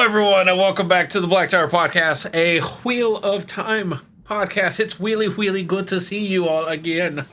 Hello, everyone, and welcome back to the Black Tower Podcast, a Wheel of Time podcast. It's really good to see you all again.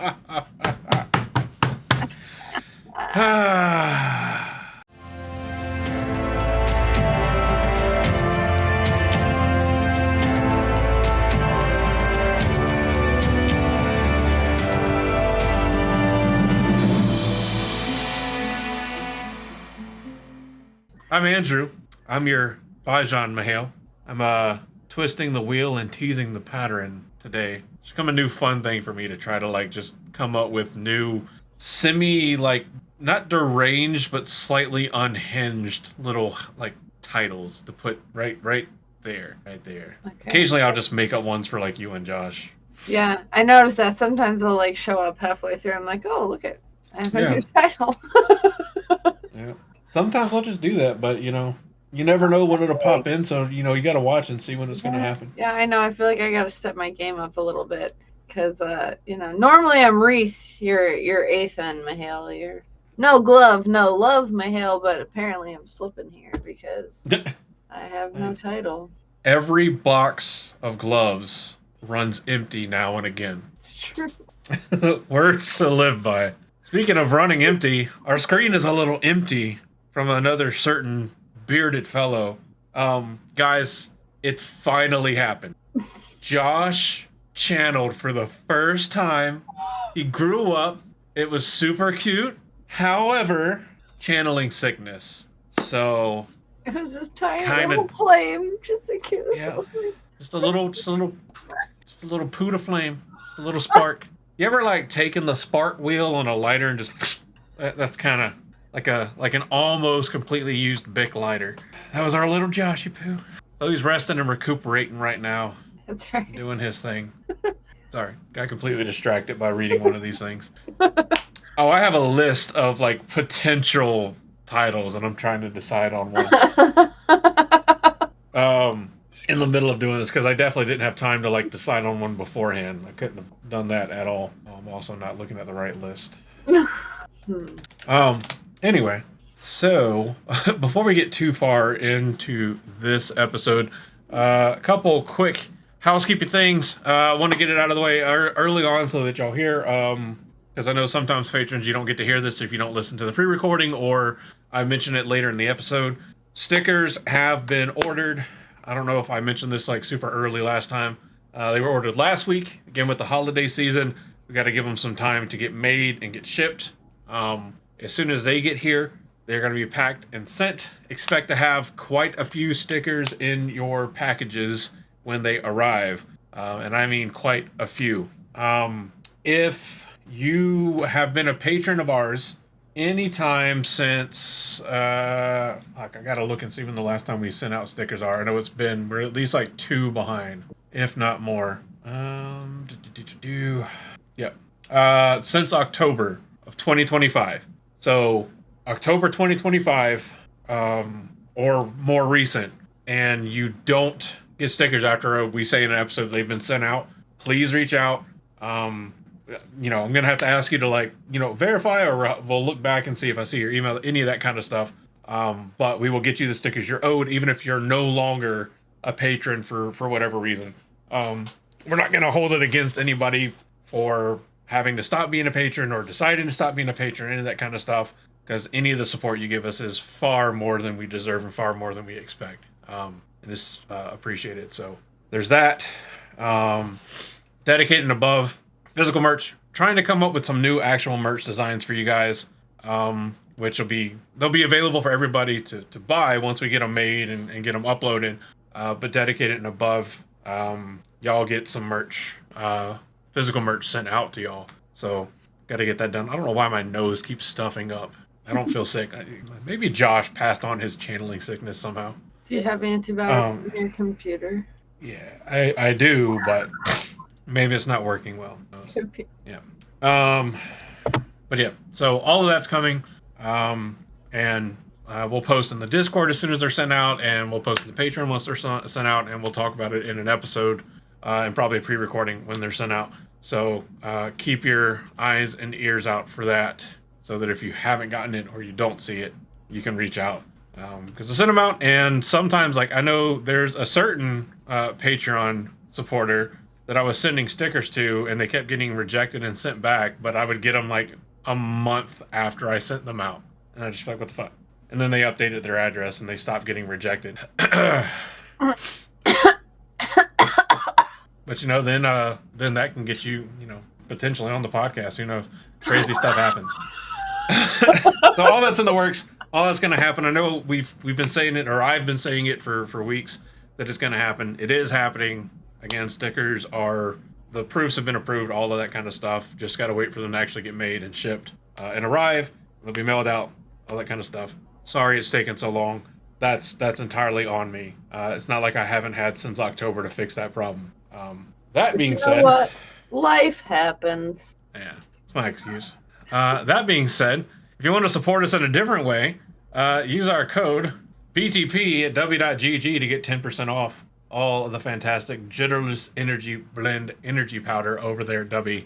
I'm Andrew. I'm your Bajan Mahale. I'm twisting the wheel and teasing the pattern today. It's become a new fun thing for me to try to just come up with new not deranged but slightly unhinged little titles to put right there. Okay. Occasionally I'll just make up ones for you and Josh. Yeah, I noticed that sometimes they'll show up halfway through. I'm like, oh, look it, I have a new title. Yeah. Sometimes I'll just do that, but you never know when it'll pop in, so you got to watch and see when it's going to happen. Yeah, I know. I feel like I got to step my game up a little bit because normally I'm Reese, you're Athan Mahale, you're no glove, no love Mahale, but apparently I'm slipping here because I have no title. Every box of gloves runs empty now and again. It's true. Words to live by. Speaking of running empty, our screen is a little empty from another certain bearded fellow. Guys, it finally happened. Josh channeled for the first time. He grew up. It was super cute. However, channeling sickness. So it was this tiny little flame, just a cute little flame. Just a little poot of flame. Just a little spark. You ever taking the spark wheel on a lighter and just that's kind of like an almost completely used Bic lighter. That was our little Joshy Poo. So he's resting and recuperating right now. That's right. Doing his thing. Sorry, got completely distracted by reading one of these things. Oh, I have a list of potential titles and I'm trying to decide on one. In the middle of doing this because I definitely didn't have time to decide on one beforehand. I couldn't have done that at all. I'm also not looking at the right list. Anyway, so before we get too far into this episode, a couple quick housekeeping things. I want to get it out of the way early on so that y'all hear, because I know sometimes patrons, you don't get to hear this if you don't listen to the free recording or I mention it later in the episode. Stickers have been ordered. I don't know if I mentioned this super early last time. They were ordered last week. Again, with the holiday season, we got to give them some time to get made and get shipped. As soon as they get here, they're going to be packed and sent. Expect to have quite a few stickers in your packages when they arrive. And I mean quite a few. If you have been a patron of ours anytime since, I gotta look and see when the last time we sent out stickers are. I know we're at least 2 behind, if not more. Since October of 2025. So October 2025, or more recent, and you don't get stickers after we say in an episode they've been sent out, please reach out. I'm gonna have to ask you to verify, or we'll look back and see if I see your email, any of that kind of stuff. But we will get you the stickers you're owed, even if you're no longer a patron for whatever reason. We're not gonna hold it against anybody for having to stop being a patron or deciding to stop being a patron, any of that kind of stuff, because any of the support you give us is far more than we deserve and far more than we expect. And it's appreciated. So there's that. Dedicated and above. Physical merch, trying to come up with some new actual merch designs for you guys, which they'll be available for everybody to buy once we get them made and get them uploaded. But dedicated and above, y'all get some merch, physical merch sent out to y'all. So got to get that done. I don't know why my nose keeps stuffing up. I don't feel sick. Maybe Josh passed on his channeling sickness somehow. Do you have antibiotics in your computer? Yeah, I do, but maybe it's not working well. Yeah. But yeah, so all of that's coming. And we'll post in the Discord as soon as they're sent out, and we'll post in the Patreon once they're sent out, and we'll talk about it in an episode, and probably a pre-recording when they're sent out. So keep your eyes and ears out for that, so that if you haven't gotten it or you don't see it, you can reach out. Because I sent them out, and sometimes, like, I know there's a certain Patreon supporter that I was sending stickers to, and they kept getting rejected and sent back, but I would get them, like, a month after I sent them out. And I just like, what the fuck? And then they updated their address, and they stopped getting rejected. But, you know, then that can get you, you know, potentially on the podcast. Who knows? Crazy stuff happens. So all that's in the works. All that's going to happen. I know we've been saying it, or I've been saying it for weeks, that it's going to happen. It is happening. Again, stickers the proofs have been approved, all of that kind of stuff. Just got to wait for them to actually get made and shipped and arrive. They'll be mailed out, all that kind of stuff. Sorry it's taken so long. That's entirely on me. It's not like I haven't had since October to fix that problem. That being said, what? Life happens. Yeah, it's my excuse. That being said, if you want to support us in a different way, use our code BTP at w.gg to get 10% off all of the fantastic Jitterless Energy Blend Energy Powder over there at W.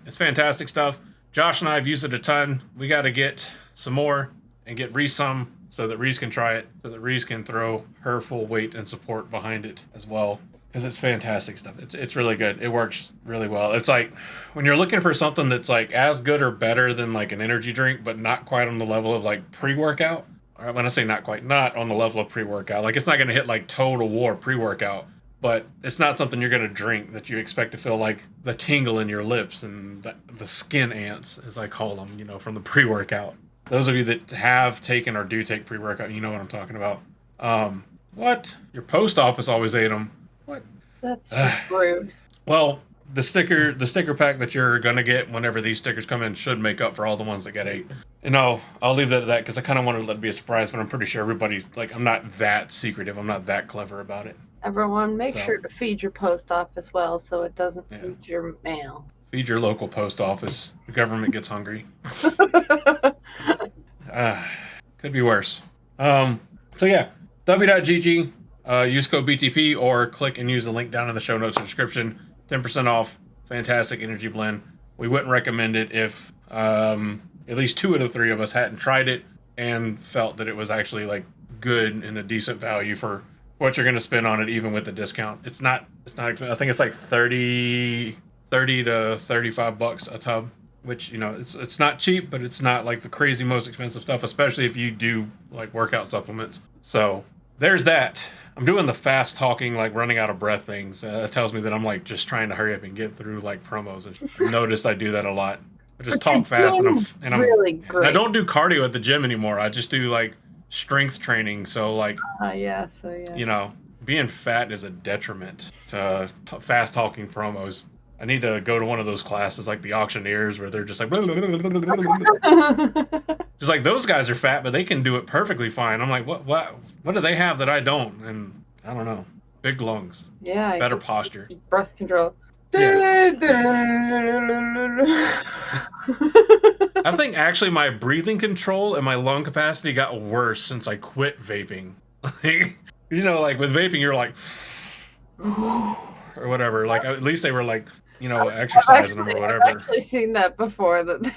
It's fantastic stuff. Josh and I have used it a ton. We got to get some more and get Reese some so that Reese can try it, so that Reese can throw her full weight and support behind it as well. Because it's fantastic stuff. It's really good. It works really well. It's like when you're looking for something that's like as good or better than like an energy drink, but not quite on the level of like pre-workout. Or when I say not quite, not on the level of pre-workout. Like it's not going to hit like Total War pre-workout, but it's not something you're going to drink that you expect to feel like the tingle in your lips and the skin ants, as I call them, you know, from the pre-workout. Those of you that have taken or do take pre-workout, you know what I'm talking about. What? Your post office always ate them. What? That's rude. Well, the sticker pack that you're gonna get whenever these stickers come in should make up for all the ones that get ate. And I'll leave that at that because I kind of wanted to let it be a surprise, but I'm pretty sure everybody's like, I'm not that secretive. I'm not that clever about it. Everyone, make sure to feed your post office well so it doesn't eat your mail. Feed your local post office. The government gets hungry. Could be worse. So yeah, w.gg. Use code BTP or click and use the link down in the show notes or description. 10% off. Fantastic energy blend. We wouldn't recommend it if at least 2 of the 3 of us hadn't tried it and felt that it was actually like good and a decent value for what you're going to spend on it, even with the discount. It's not. I think it's like 30 to $35 a tub, which, you know, it's not cheap, but it's not like the crazy most expensive stuff, especially if you do like workout supplements. So there's that. I'm doing the fast talking, like running out of breath things. That tells me that I'm like just trying to hurry up and get through like promos. I've noticed I do that a lot. I just talk fast and I'm really great. I don't do cardio at the gym anymore. I just do like strength training. So like, yeah. You know, being fat is a detriment to fast talking promos. I need to go to one of those classes like the auctioneers where they're just like, just like those guys are fat, but they can do it perfectly fine. I'm like, what do they have that I don't? And I don't know. Big lungs. Yeah. Better posture. Breath control. Yeah. I think actually my breathing control and my lung capacity got worse since I quit vaping. You know, like with vaping, you're like, or whatever. Like at least they were like, you know, exercising them or whatever. I've actually seen that before. That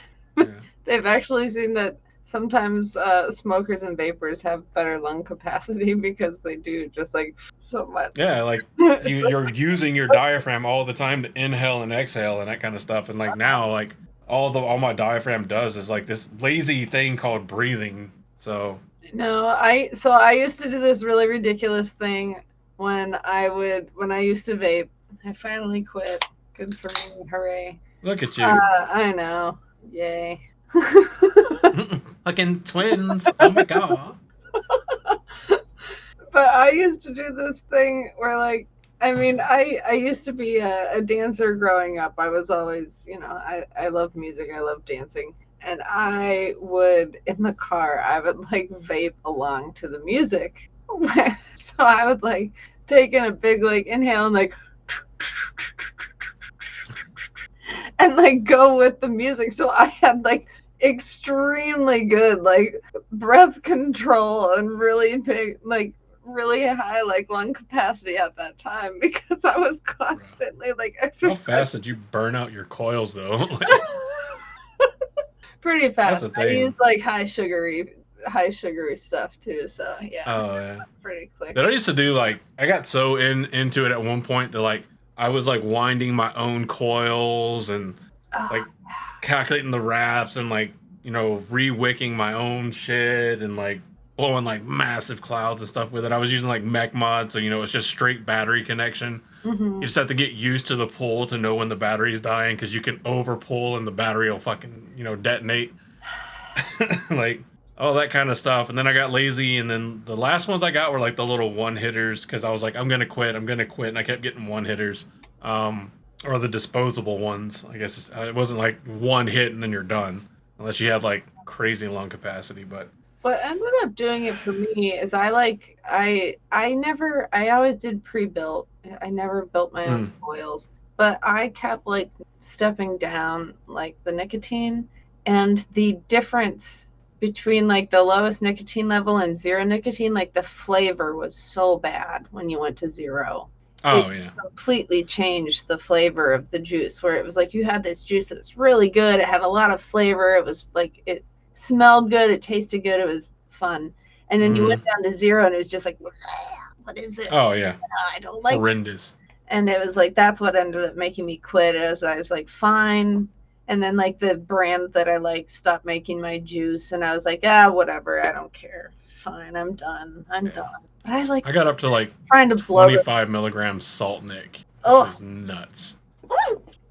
they've actually seen that sometimes smokers and vapors have better lung capacity because they do just like so much. Yeah, like you're using your diaphragm all the time to inhale and exhale and that kind of stuff. And like now, like all my diaphragm does is like this lazy thing called breathing. So no, I used to do this really ridiculous thing when I used to vape. I finally quit. Good for me. Hooray. Look at you. I know. Yay. Fucking twins. Oh my god. But I used to do this thing where like, I mean, I used to be a dancer growing up. I was always, you know, I love music. I love dancing. And I would, in the car, I would like vape along to the music. So I would like take in a big like inhale and like, and like go with the music. So I had like extremely good like breath control and really big like really high like lung capacity at that time because I was constantly like exercising. How fast did you burn out your coils though? Pretty fast. I used like high sugary high sugary stuff too. So yeah, Oh yeah. pretty quick. That I used to do, like, I got so into it at one point that, like, I was like winding my own coils and Oh, like calculating the wraps and like, re-wicking my own shit and like blowing like massive clouds and stuff with it. I was using like mech mod, so it's just straight battery connection. You just have to get used to the pull to know when the battery's dying, because you can over pull and the battery will fucking detonate. Like all that kind of stuff. And then I got lazy, and then the last ones I got were like the little one hitters, because I was like, I'm gonna quit, and I kept getting one hitters, or the disposable ones. I guess it wasn't like one hit and then you're done, unless you had like crazy lung capacity. But what ended up doing it for me is I always did pre-built. I never built my own coils, but I kept like stepping down like the nicotine, and the difference between like the lowest nicotine level and zero nicotine, like the flavor was so bad when you went to zero. oh yeah, Completely changed the flavor of the juice, where it was like you had this juice that was really good. It had a lot of flavor. It was like, it smelled good. It tasted good. It was fun. And then you went down to zero and it was just like, what is this? oh yeah, I don't like horrendous. it. And it was like, that's what ended up making me quit. I was like, fine. And then like the brand that I liked stopped making my juice, and I was like, whatever, I don't care. Fine, I'm done. But I got up to like trying to blow 25 milligrams salt nick. Which was nuts.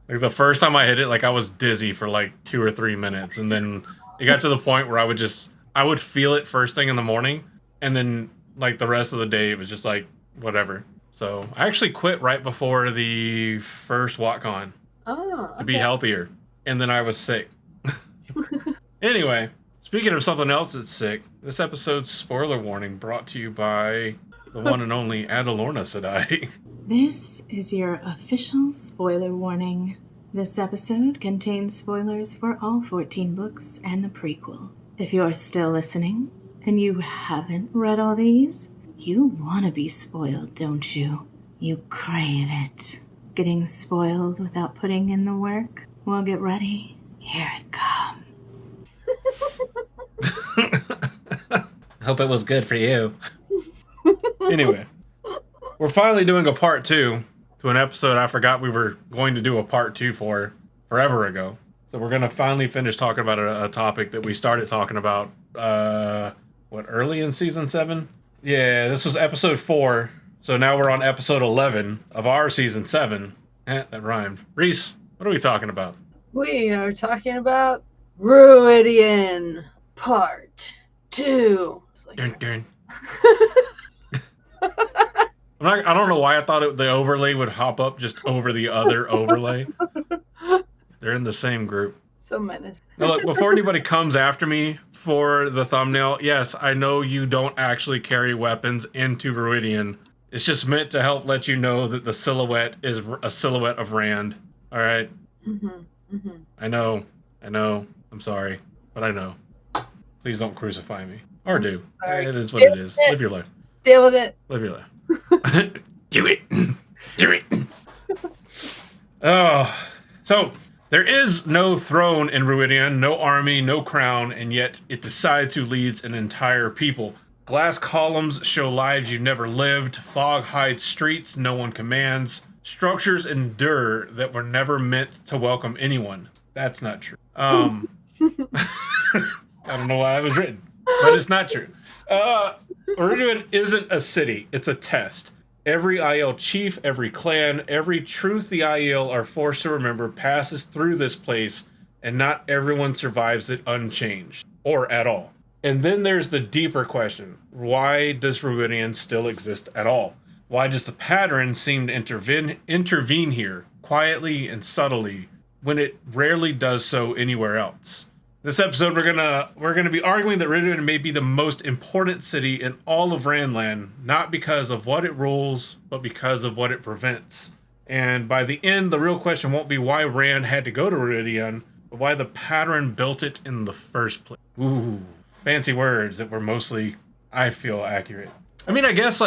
Like the first time I hit it, like I was dizzy for like 2 or 3 minutes, and then it got to the point where I would feel it first thing in the morning, and then like the rest of the day it was just like whatever. So I actually quit right before the first WatCon to be healthier, and then I was sick. Anyway, speaking of something else that's sick, this episode's spoiler warning brought to you by the one and only Adalorna Sedai. This is your official spoiler warning. This episode contains spoilers for all 14 books and the prequel. If you're still listening and you haven't read all these, you want to be spoiled, don't you? You crave it. Getting spoiled without putting in the work? Well, get ready. Here it comes. Hope it was good for you. Anyway, we're finally doing a part 2 to an episode I forgot we were going to do a part 2 for forever ago. So we're going to finally finish talking about a topic that we started talking about, early in season 7? Yeah, this was episode 4. So now we're on episode 11 of our season 7. That rhymed. Reese, what are we talking about? We are talking about Rhuidean Part 2. Dun, dun. I don't know why I thought the overlay would hop up just over the other overlay. They're in the same group. So menacing. Now look, before anybody comes after me for the thumbnail, yes, I know you don't actually carry weapons into Rhuidean. It's just meant to help let you know that the silhouette is a silhouette of Rand. All right? I know. I'm sorry, but I know. Please don't crucify me. Or do. Sorry. It is what it is. Live your life. Deal with it. Live your life. Do it. Do it. Oh. So, there is no throne in Rhuidean, no army, no crown, and yet it decides who leads an entire people. Glass columns show lives you never lived. Fog hides streets no one commands. Structures endure that were never meant to welcome anyone. That's not true. I don't know why that was written, but it's not true. Rhuidean isn't a city. It's a test. Every Aiel chief, every clan, every truth the Aiel are forced to remember passes through this place, and not everyone survives it unchanged, or at all. And then there's the deeper question. Why does Rhuidean still exist at all? Why does the pattern seem to intervene here, quietly and subtly, when it rarely does so anywhere else? This episode, we're gonna be arguing that Rhuidean may be the most important city in all of Randland, not because of what it rules, but because of what it prevents. And by the end, the real question won't be why Rand had to go to Rhuidean, but why the pattern built it in the first place. Ooh, fancy words that were mostly, I feel, accurate. I mean, I guess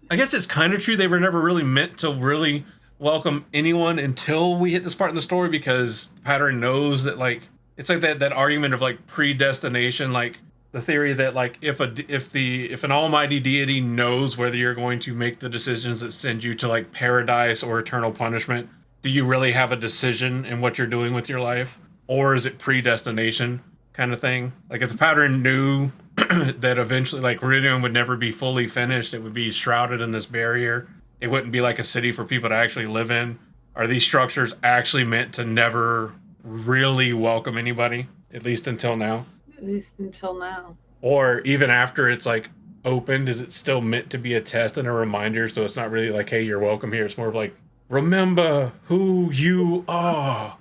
it's kind of true they were never really meant to really welcome anyone until we hit this part in the story, because the pattern knows that, like, it's like that argument of like predestination. Like, the theory that like if an almighty deity knows whether you're going to make the decisions that send you to like paradise or eternal punishment, do you really have a decision in what you're doing with your life, or is it predestination kind of thing? Like if the pattern knew that eventually like Rhuidean would never be fully finished, it would be shrouded in this barrier. It wouldn't be like a city for people to actually live in. Are these structures actually meant to never really welcome anybody, at least until now? At least until now. Or even after it's like opened, is it still meant to be a test and a reminder? So it's not really like, hey, you're welcome here. It's more of like, remember who you are.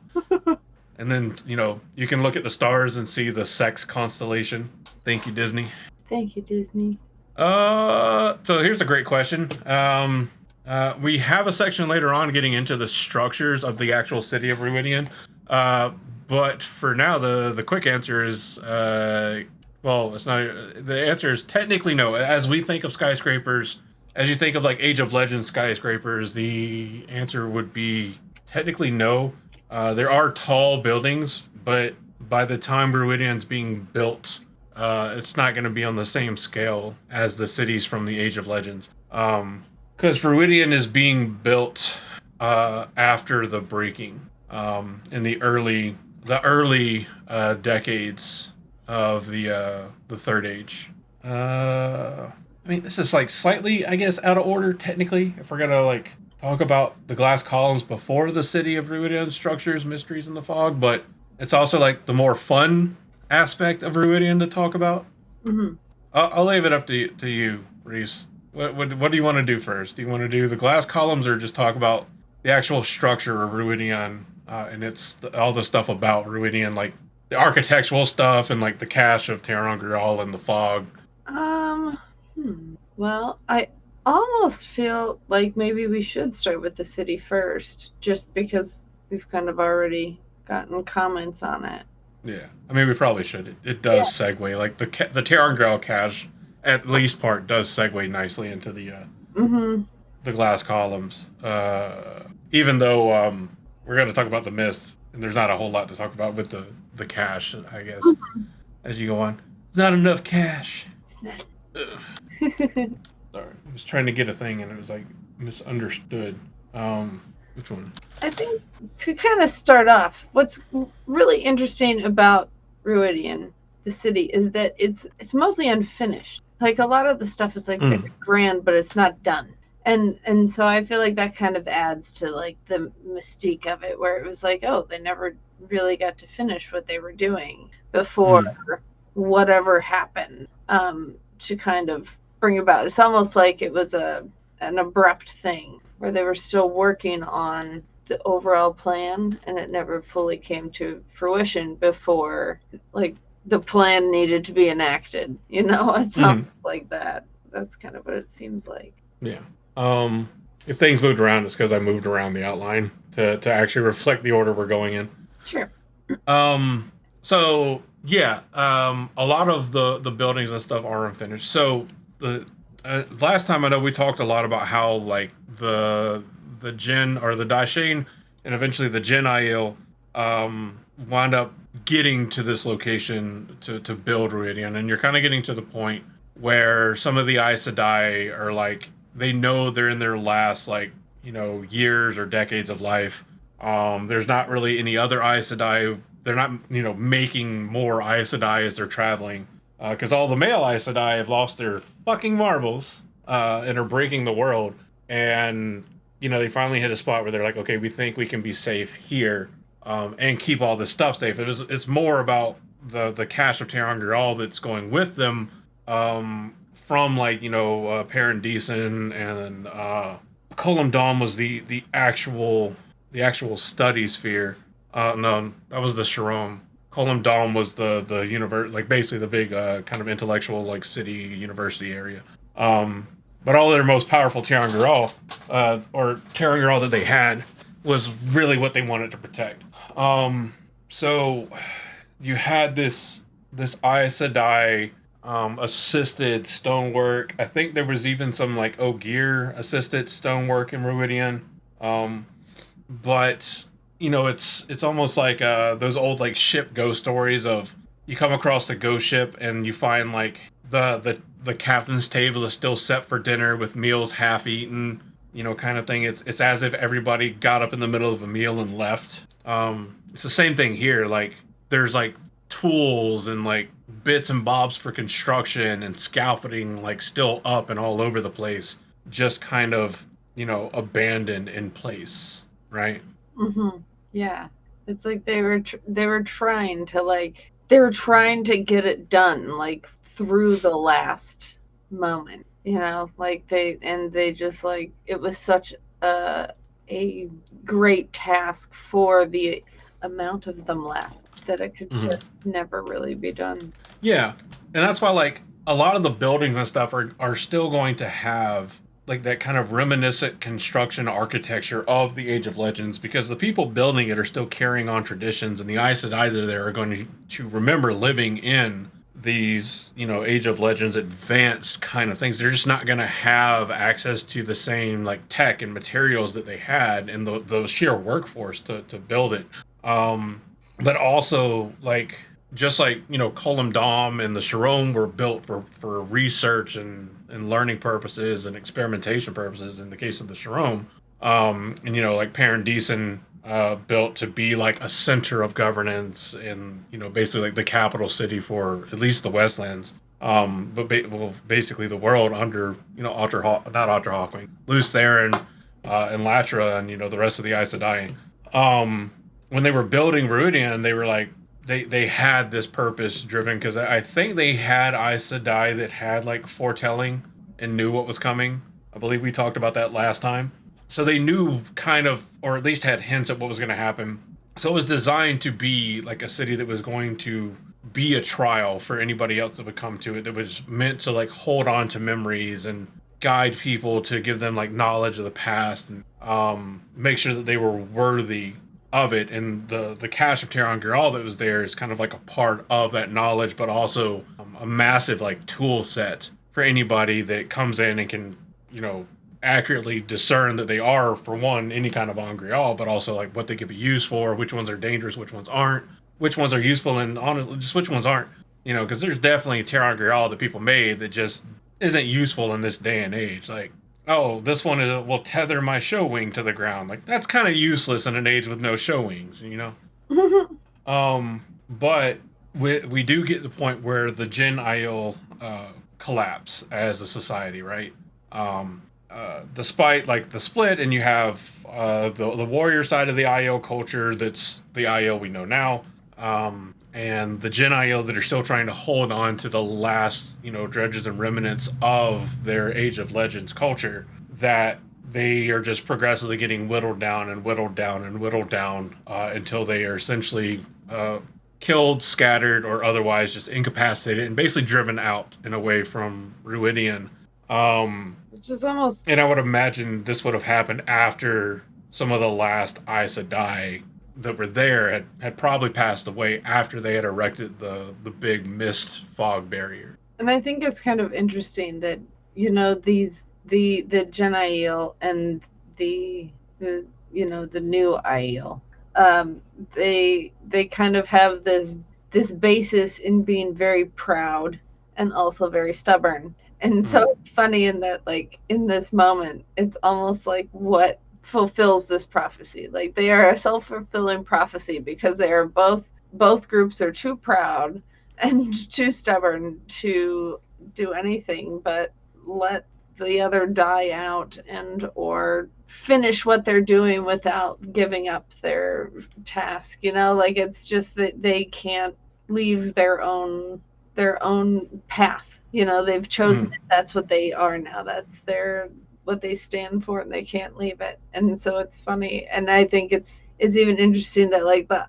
And then, you can look at the stars and see the sex constellation. Thank you, Disney. Thank you, Disney. So here's a great question. We have a section later on getting into the structures of the actual city of Rhuidean. But for now, the quick answer is, it's not. The answer is technically no. As we think of skyscrapers, as you think of like Age of Legends skyscrapers, the answer would be technically no. There are tall buildings, but by the time Rhuidean's being built, it's not going to be on the same scale as the cities from the Age of Legends. Because Rhuidean is being built after the breaking, in the early decades of the Third Age. This is like slightly, I guess, out of order technically. If we're gonna like talk about the glass columns before the city of Rhuidean structures, mysteries in the fog, but it's also like the more fun aspect of Rhuidean to talk about. Mm-hmm. I'll leave it up to you, Reese. What do you want to do first? Do you want to do the glass columns or just talk about the actual structure of Rhuidean and it's all the stuff about Rhuidean, like the architectural stuff and like the cache of ter'angreal and the fog? Well, I almost feel like maybe we should start with the city first, just because we've kind of already gotten comments on it. Yeah, we probably should. It does segue. Like the ter'angreal cache, at least part, does segue nicely into the glass columns. Even though we're going to talk about the mist, and there's not a whole lot to talk about with the cache, I guess, as you go on. There's not enough cache. It's not. Sorry, I was trying to get a thing and it was like misunderstood. Which one? I think to kind of start off, what's really interesting about Rhuidean, the city, is that it's mostly unfinished. Like a lot of the stuff is like very grand, but it's not done. And so I feel like that kind of adds to like the mystique of it, where it was like, oh, they never really got to finish what they were doing before whatever happened to kind of bring about. It's almost like it was an abrupt thing where they were still working on the overall plan and it never fully came to fruition before like the plan needed to be enacted. It's almost like that. That's kind of what it seems like. Yeah. If things moved around, it's because I moved around the outline to actually reflect the order we're going in. Sure. So yeah, a lot of the buildings and stuff are unfinished. So the last time I know we talked a lot about how like the Jinn or the Daishain and eventually the Jinn Aiel wound up getting to this location to build Rhuidean, and you're kind of getting to the point where some of the Aes Sedai are like, they know they're in their last years or decades of life. There's not really any other Aes Sedai. They're not making more Aes Sedai as they're traveling, because all the male Aes Sedai have lost their fucking marbles and are breaking the world. And they finally hit a spot where they're like, okay, we think we can be safe here and keep all this stuff safe. It's more about the cache of ter'angreal that's going with them from Paradisen and Colum Dom was the actual study sphere. No, that was the Sharom. Colum Dom was the universe, like basically the big kind of intellectual like city university area. But all their most powerful ter'angreal, or ter'angreal that they had, was really what they wanted to protect. So you had this Aes Sedai assisted stonework. I think there was even some like Ogier assisted stonework in Rhuidean. But it's almost like those old like ship ghost stories of you come across the ghost ship and you find like the captain's table is still set for dinner with meals half eaten, kind of thing. It's as if everybody got up in the middle of a meal and left. It's the same thing here. Like there's like tools and like bits and bobs for construction and scaffolding like still up and all over the place, just kind of abandoned in place, right? Yeah, it's like they were trying to get it done like through the last moment, like they just like it was such a great task for the amount of them left that it could just never really be done. Yeah, and that's why like a lot of the buildings and stuff are still going to have like that kind of reminiscent construction architecture of the Age of Legends, because the people building it are still carrying on traditions, and the Aes Sedai there are going to remember living in these, Age of Legends advanced kind of things. They're just not going to have access to the same like tech and materials that they had and the sheer workforce to build it. But also like just like Colum Dom and the Sharom were built for research and learning purposes and experimentation purposes in the case of the Sharom, and like Paradisen built to be like a center of governance and basically like the capital city for at least the Westlands, but basically the world under not Ultra Hawkwing, Luce Theron, and Latra, and the rest of the Aes Sedai. When they were building Rhuidean, they were like they had this purpose driven, because I think they had Aes Sedai that had like foretelling and knew what was coming. I believe we talked about that last time. So they knew kind of, or at least had hints at what was going to happen. So it was designed to be like a city that was going to be a trial for anybody else that would come to it. That was meant to like hold on to memories and guide people, to give them like knowledge of the past, and make sure that they were worthy of it. And the cache of ter'angreal that was there is kind of like a part of that knowledge, but also a massive like tool set for anybody that comes in and can accurately discern that they are, for one, any kind of angreal, but also like what they could be used for, which ones are dangerous, which ones aren't, which ones are useful, and honestly just which ones aren't, because there's definitely ter'angreal that people made that just isn't useful in this day and age. Like, oh, this one will tether my show wing to the ground. Like, that's kind of useless in an age with no show wings, But we do get the point where the Jin Aiel collapse as a society, right? Despite like the split, and you have the warrior side of the Aiel culture, that's the Aiel we know now, and the Jin Aiel that are still trying to hold on to the last dredges and remnants of their Age of Legends culture, that they are just progressively getting whittled down and whittled down and whittled down until they are essentially killed, scattered, or otherwise just incapacitated and basically driven out and away from Rhuidean. Which is almost... And I would imagine this would have happened after some of the last Aes Sedai that were there had probably passed away after they had erected the big mist fog barrier. And I think it's kind of interesting that the Jin Aiel and the new Aiel, they kind of have this basis in being very proud and also very stubborn. And so it's funny in that, like, in this moment, it's almost like what fulfills this prophecy. Like, they are a self-fulfilling prophecy, because they are both groups are too proud and too stubborn to do anything but let the other die out and or finish what they're doing without giving up their task. Like, it's just that they can't leave their own path. They've chosen it. That's what they are now. That's what they stand for, and they can't leave it. And so it's funny, and I think it's even interesting that like the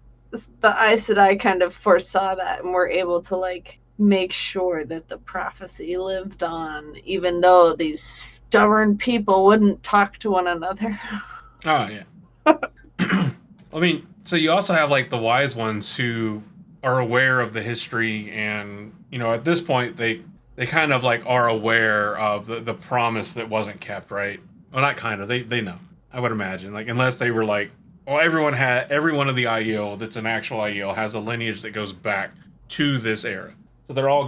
Aes Sedai kind of foresaw that and were able to like make sure that the prophecy lived on, even though these stubborn people wouldn't talk to one another. Oh yeah. I mean, so you also have like the wise ones who are aware of the history, and at this point they kind of like are aware of the promise that wasn't kept, right? Well, not kind of. They know. I would imagine, like, unless they were like, well, every one of the Aiel that's an actual Aiel has a lineage that goes back to this era. So they're all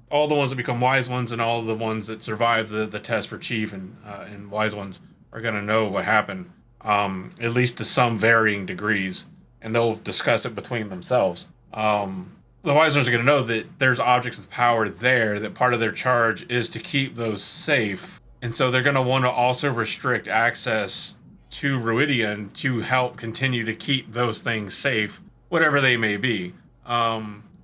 all the ones that become wise ones and all the ones that survive the test for chief and wise ones are gonna know what happened, at least to some varying degrees, and they'll discuss it between themselves. The wise ones are gonna know that there's objects of power there, that part of their charge is to keep those safe, and so they're gonna want to also restrict access to Rhuidean to help continue to keep those things safe, whatever they may be.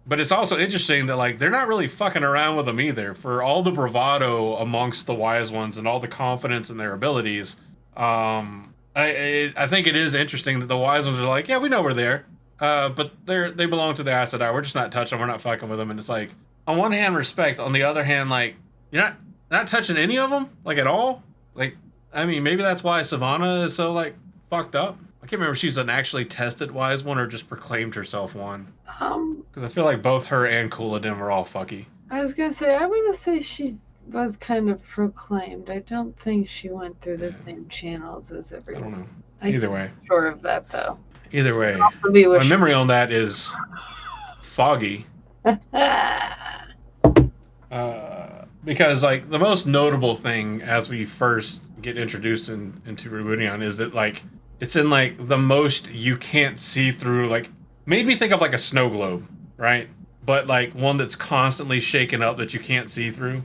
But it's also interesting that like they're not really fucking around with them either. For all the bravado amongst the wise ones and all the confidence in their abilities, I think it is interesting that the wise ones are like, yeah, we know we're there, but they belong to the Aes Sedai. We're just not touching them. We're not fucking with them. And it's like, on one hand, respect. On the other hand, like you're not touching any of them, like at all. Like, I mean, maybe that's why Savannah is so like fucked up. I can't remember if she's an actually tested wise one or just proclaimed herself one. Because I feel like both her and Couladin were all fucky. I was gonna say, I want to say she was kind of proclaimed. I don't think she went through the same channels as everyone. I don't know. Either way. I'm sure of that, though. Either way. My memory on that is foggy. Because, like, the most notable thing as we first get introduced into Rhuidean is that, like, it's in, like, the most you can't see through, like, made me think of, like, a snow globe, right? But, like, one that's constantly shaken up that you can't see through.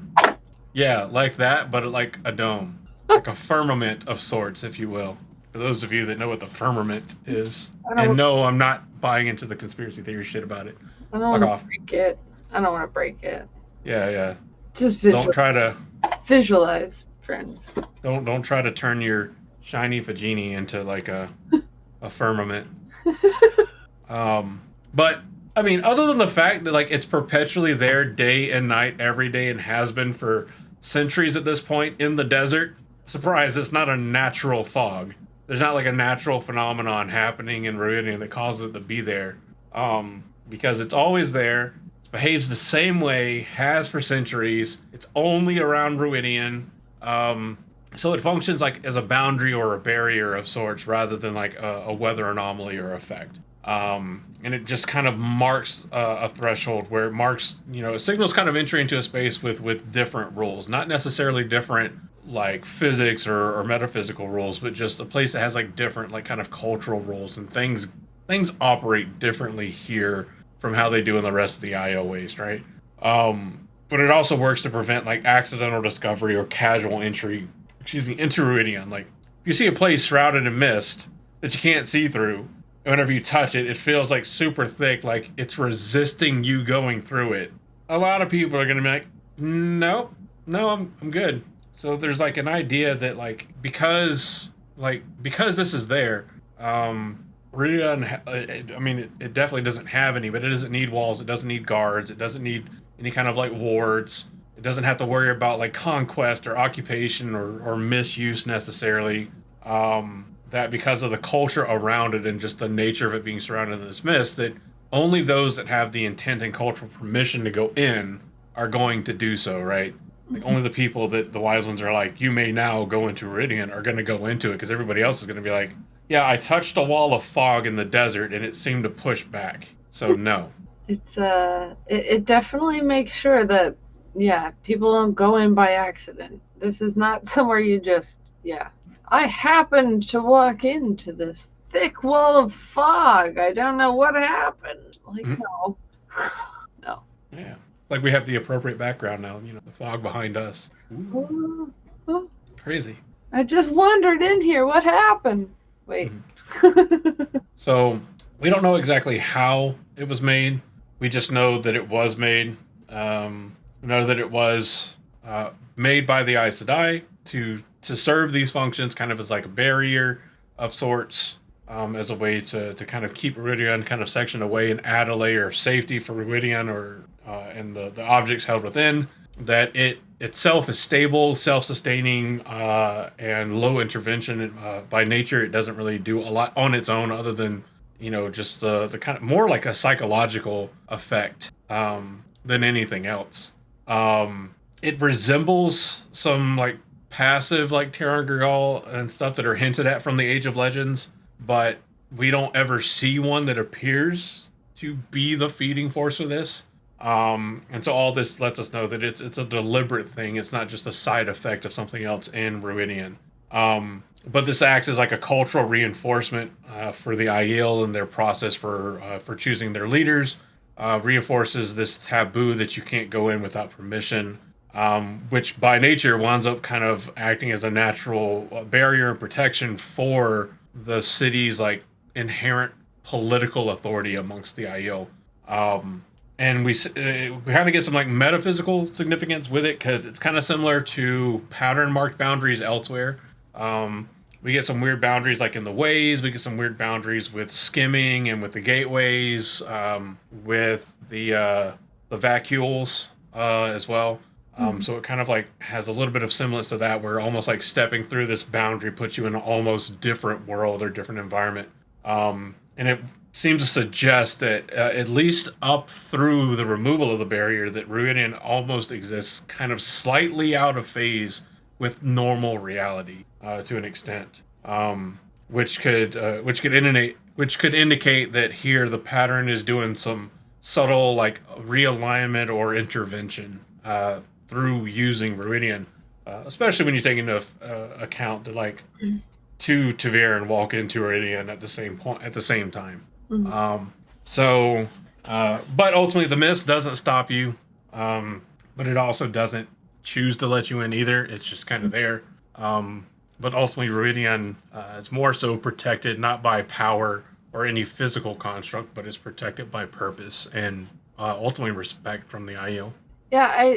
Yeah, like that, but like a dome. Like a firmament of sorts, if you will. For those of you that know what the firmament is. And no, I'm not buying into the conspiracy theory shit about it. I don't want to break it. I don't want to break it. Yeah. Just don't try to visualize, friends. Don't try to turn your shiny Fajini into like a firmament. But I mean, other than the fact that like it's perpetually there day and night every day and has been for centuries at this point in the desert, surprise, it's not a natural fog. There's not like a natural phenomenon happening in Rhuidean that causes it to be there. Because it's always there. It behaves the same way, has for centuries. It's only around Rhuidean. So it functions like as a boundary or a barrier of sorts rather than like a weather anomaly or effect. And it just kind of marks a threshold where it marks, it signals kind of entry into a space with different rules, not necessarily different like physics or metaphysical rules, but just a place that has like different like kind of cultural rules and things operate differently here from how they do in the rest of the Aiel Waste, right? But it also works to prevent like accidental discovery or casual entry, into Rhuidean. Like if you see a place shrouded in mist that you can't see through, whenever you touch it, it feels like super thick, like it's resisting you going through it. A lot of people are going to be like, no, I'm good. So there's like an idea that like, because this is there, Rhuidean, I mean, it definitely doesn't have any, but it doesn't need walls. It doesn't need guards. It doesn't need any kind of like wards. It doesn't have to worry about like conquest or occupation or misuse necessarily. That because of the culture around it and just the nature of it being surrounded in this mist, that only those that have the intent and cultural permission to go in are going to do so, right? Like only the people that the wise ones are like, you may now go into Rhuidean are going to go into it, because everybody else is going to be like, yeah, I touched a wall of fog in the desert and it seemed to push back. So no. It's it definitely makes sure that people don't go in by accident. This is not somewhere you just I happened to walk into this thick wall of fog. I don't know what happened. Like, no. Yeah. Like we have the appropriate background now, the fog behind us. Crazy. I just wandered in here. What happened? Wait. So, we don't know exactly how it was made. We just know that it was made. We know that it was made by the Aes Sedai to serve these functions kind of as like a barrier of sorts, as a way to kind of keep Rhuidean kind of sectioned away and add a layer of safety for Rhuidean and the objects held within, that it itself is stable, self-sustaining, and low intervention. By nature, it doesn't really do a lot on its own other than, just the kind of more like a psychological effect than anything else. It resembles some like passive like ter'angreal and stuff that are hinted at from the Age of Legends, but we don't ever see one that appears to be the feeding force for this. And so all this lets us know that it's a deliberate thing. It's not just a side effect of something else in Rhuidean. But this acts as like a cultural reinforcement for the Aiel and their process for choosing their leaders. Reinforces this taboo that you can't go in without permission, which by nature winds up kind of acting as a natural barrier and protection for the city's like inherent political authority amongst the Aiel. And we kind of get some like metaphysical significance with it because it's kind of similar to pattern marked boundaries elsewhere. We get some weird boundaries like in the ways. We get some weird boundaries with skimming and with the gateways, with the vacuoles as well. So it kind of like has a little bit of semblance to that, where almost like stepping through this boundary puts you in an almost different world or different environment. And it seems to suggest that at least up through the removal of the barrier, that Rhuidean almost exists kind of slightly out of phase with normal reality to an extent, which could indicate that here the pattern is doing some subtle like realignment or intervention through using Rhuidean, especially when you take into account that like two Taviran walk into Rhuidean at the same time. Mm-hmm. But ultimately the mist doesn't stop you, but it also doesn't choose to let you in either. It's just kind of there. But ultimately Rhuidean is more so protected not by power or any physical construct, but is protected by purpose and ultimately respect from the Aiel. Yeah,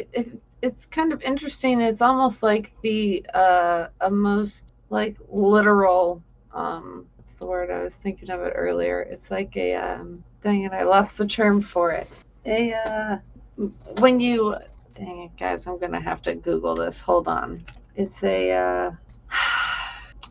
it's kind of interesting. It's almost like the a most like literal what's the word I was thinking of it earlier. It's like a dang it, I lost the term for it. When you dang it, guys, I'm gonna have to Google this. Hold on. It's a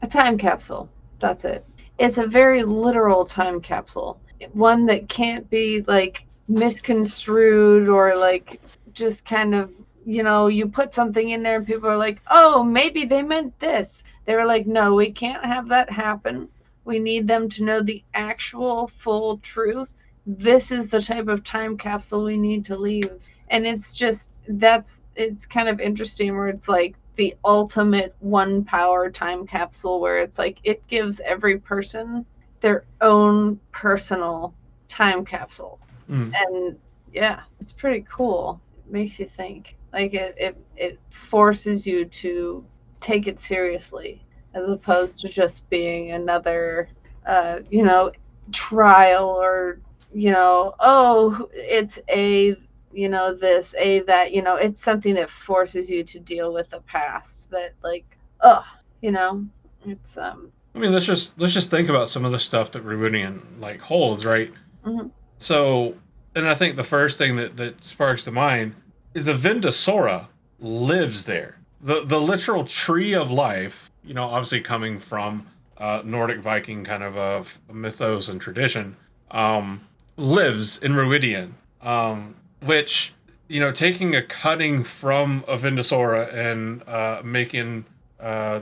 time capsule. That's it. It's a very literal time capsule. One that can't be like misconstrued or like just kind of, you put something in there and people are like, oh, maybe they meant this. They were like, no, we can't have that happen. We need them to know the actual full truth. This is the type of time capsule we need to leave. And it's just, it's kind of interesting where it's like the ultimate one power time capsule where it's like it gives every person their own personal time capsule. And yeah, it's pretty cool. It makes you think. Like it forces you to take it seriously as opposed to just being another trial or oh, it's a this, a that, it's something that forces you to deal with the past that like it's I mean, let's just think about some of the stuff that Rhuidean like holds, right? Mm-hmm. So, and I think the first thing that sparks to mind is a Vendosora lives there. The literal tree of life, obviously coming from Nordic Viking kind of mythos and tradition, lives in Rhuidean. Which, taking a cutting from a Vendosora and making a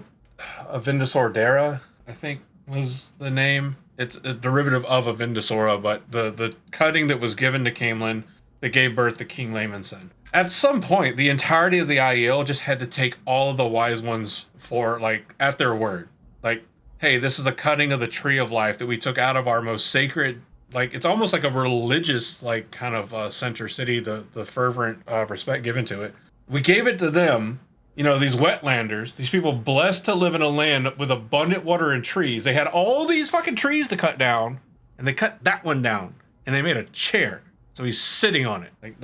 Vendosordera, I think was the name. It's a derivative of a Vendosora, but the cutting that was given to Camelin that gave birth to King Lamenson. At some point, the entirety of the Aiel just had to take all of the wise ones for, like, at their word. Like, hey, this is a cutting of the tree of life that we took out of our most sacred, like, it's almost like a religious, like, kind of center city, the fervent respect given to it. We gave it to them, these wetlanders, these people blessed to live in a land with abundant water and trees. They had all these fucking trees to cut down, and they cut that one down, and they made a chair. So he's sitting on it. Like,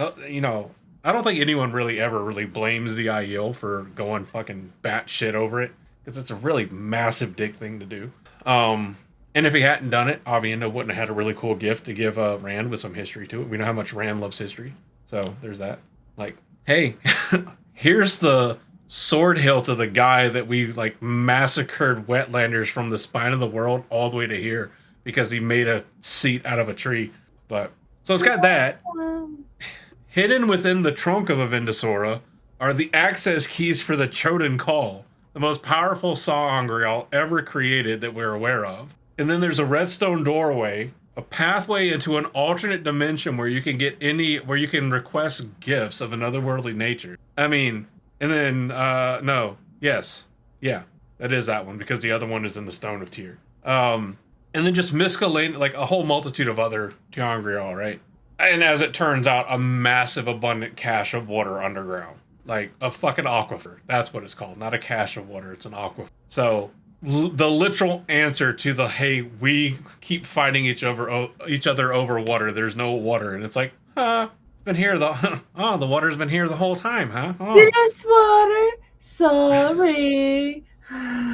I don't think anyone really ever really blames the Aiel for going fucking batshit over it, because it's a really massive dick thing to do. And if he hadn't done it, Avienda wouldn't have had a really cool gift to give Rand with some history to it. We know how much Rand loves history. So there's that. Like, hey, here's the sword hilt of the guy that we like massacred wetlanders from the spine of the world all the way to here because he made a seat out of a tree. But so it's got that. Hidden within the trunk of a Vendosora are the access keys for the Choden Call, the most powerful ter'angreal ever created that we're aware of. And then there's a redstone doorway a pathway into an alternate dimension where you can request gifts of another worldly nature. I mean, and then no, yes, yeah, that is that one because the other one is in the Stone of Tyr. And then just miscellaneous, like a whole multitude of other ter'angreal, right? And as it turns out, a massive, abundant cache of water underground, like a fucking aquifer. That's what it's called, not a cache of water. It's an aquifer. So the literal answer to the hey, we keep fighting each other over water. There's no water, and it's like, been here the the water's been here the whole time, huh? Oh. Yes, water. Sorry.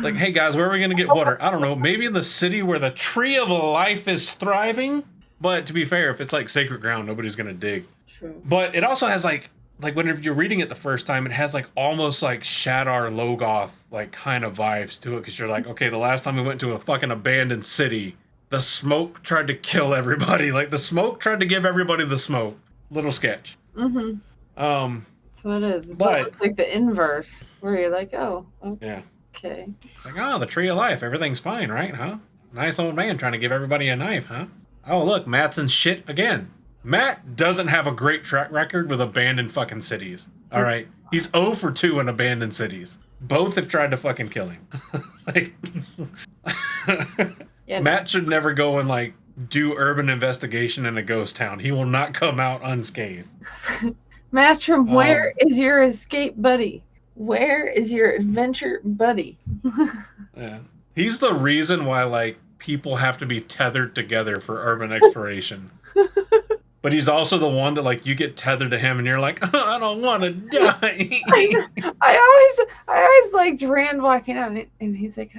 Like, hey guys, where are we gonna get water? I don't know. Maybe in the city where the tree of life is thriving. But to be fair, if it's like sacred ground, nobody's gonna dig. True. But it also has like whenever you're reading it the first time, it has like almost like Shadar Logoth like kind of vibes to it because you're like, okay, the last time we went to a fucking abandoned city, the smoke tried to kill everybody. Like the smoke tried to give everybody the smoke. Little sketch. Mm-hmm. So it is. It's but like the inverse, where you're like, oh, okay. Yeah. Okay. Like, the tree of life, everything's fine, right? Huh? Nice old man trying to give everybody a knife, huh? Oh, look, Matt's in shit again. Matt doesn't have a great track record with abandoned fucking cities. All right? He's 0 for 2 in abandoned cities. Both have tried to fucking kill him. Like, yeah. Matt should never go and, like, do urban investigation in a ghost town. He will not come out unscathed. Matchroom, where is your escape buddy? Where is your adventure buddy? Yeah. He's the reason why, like, people have to be tethered together for urban exploration. But he's also the one that, like, you get tethered to him and you're like, I don't want to die. I always liked Rand walking out and he's like,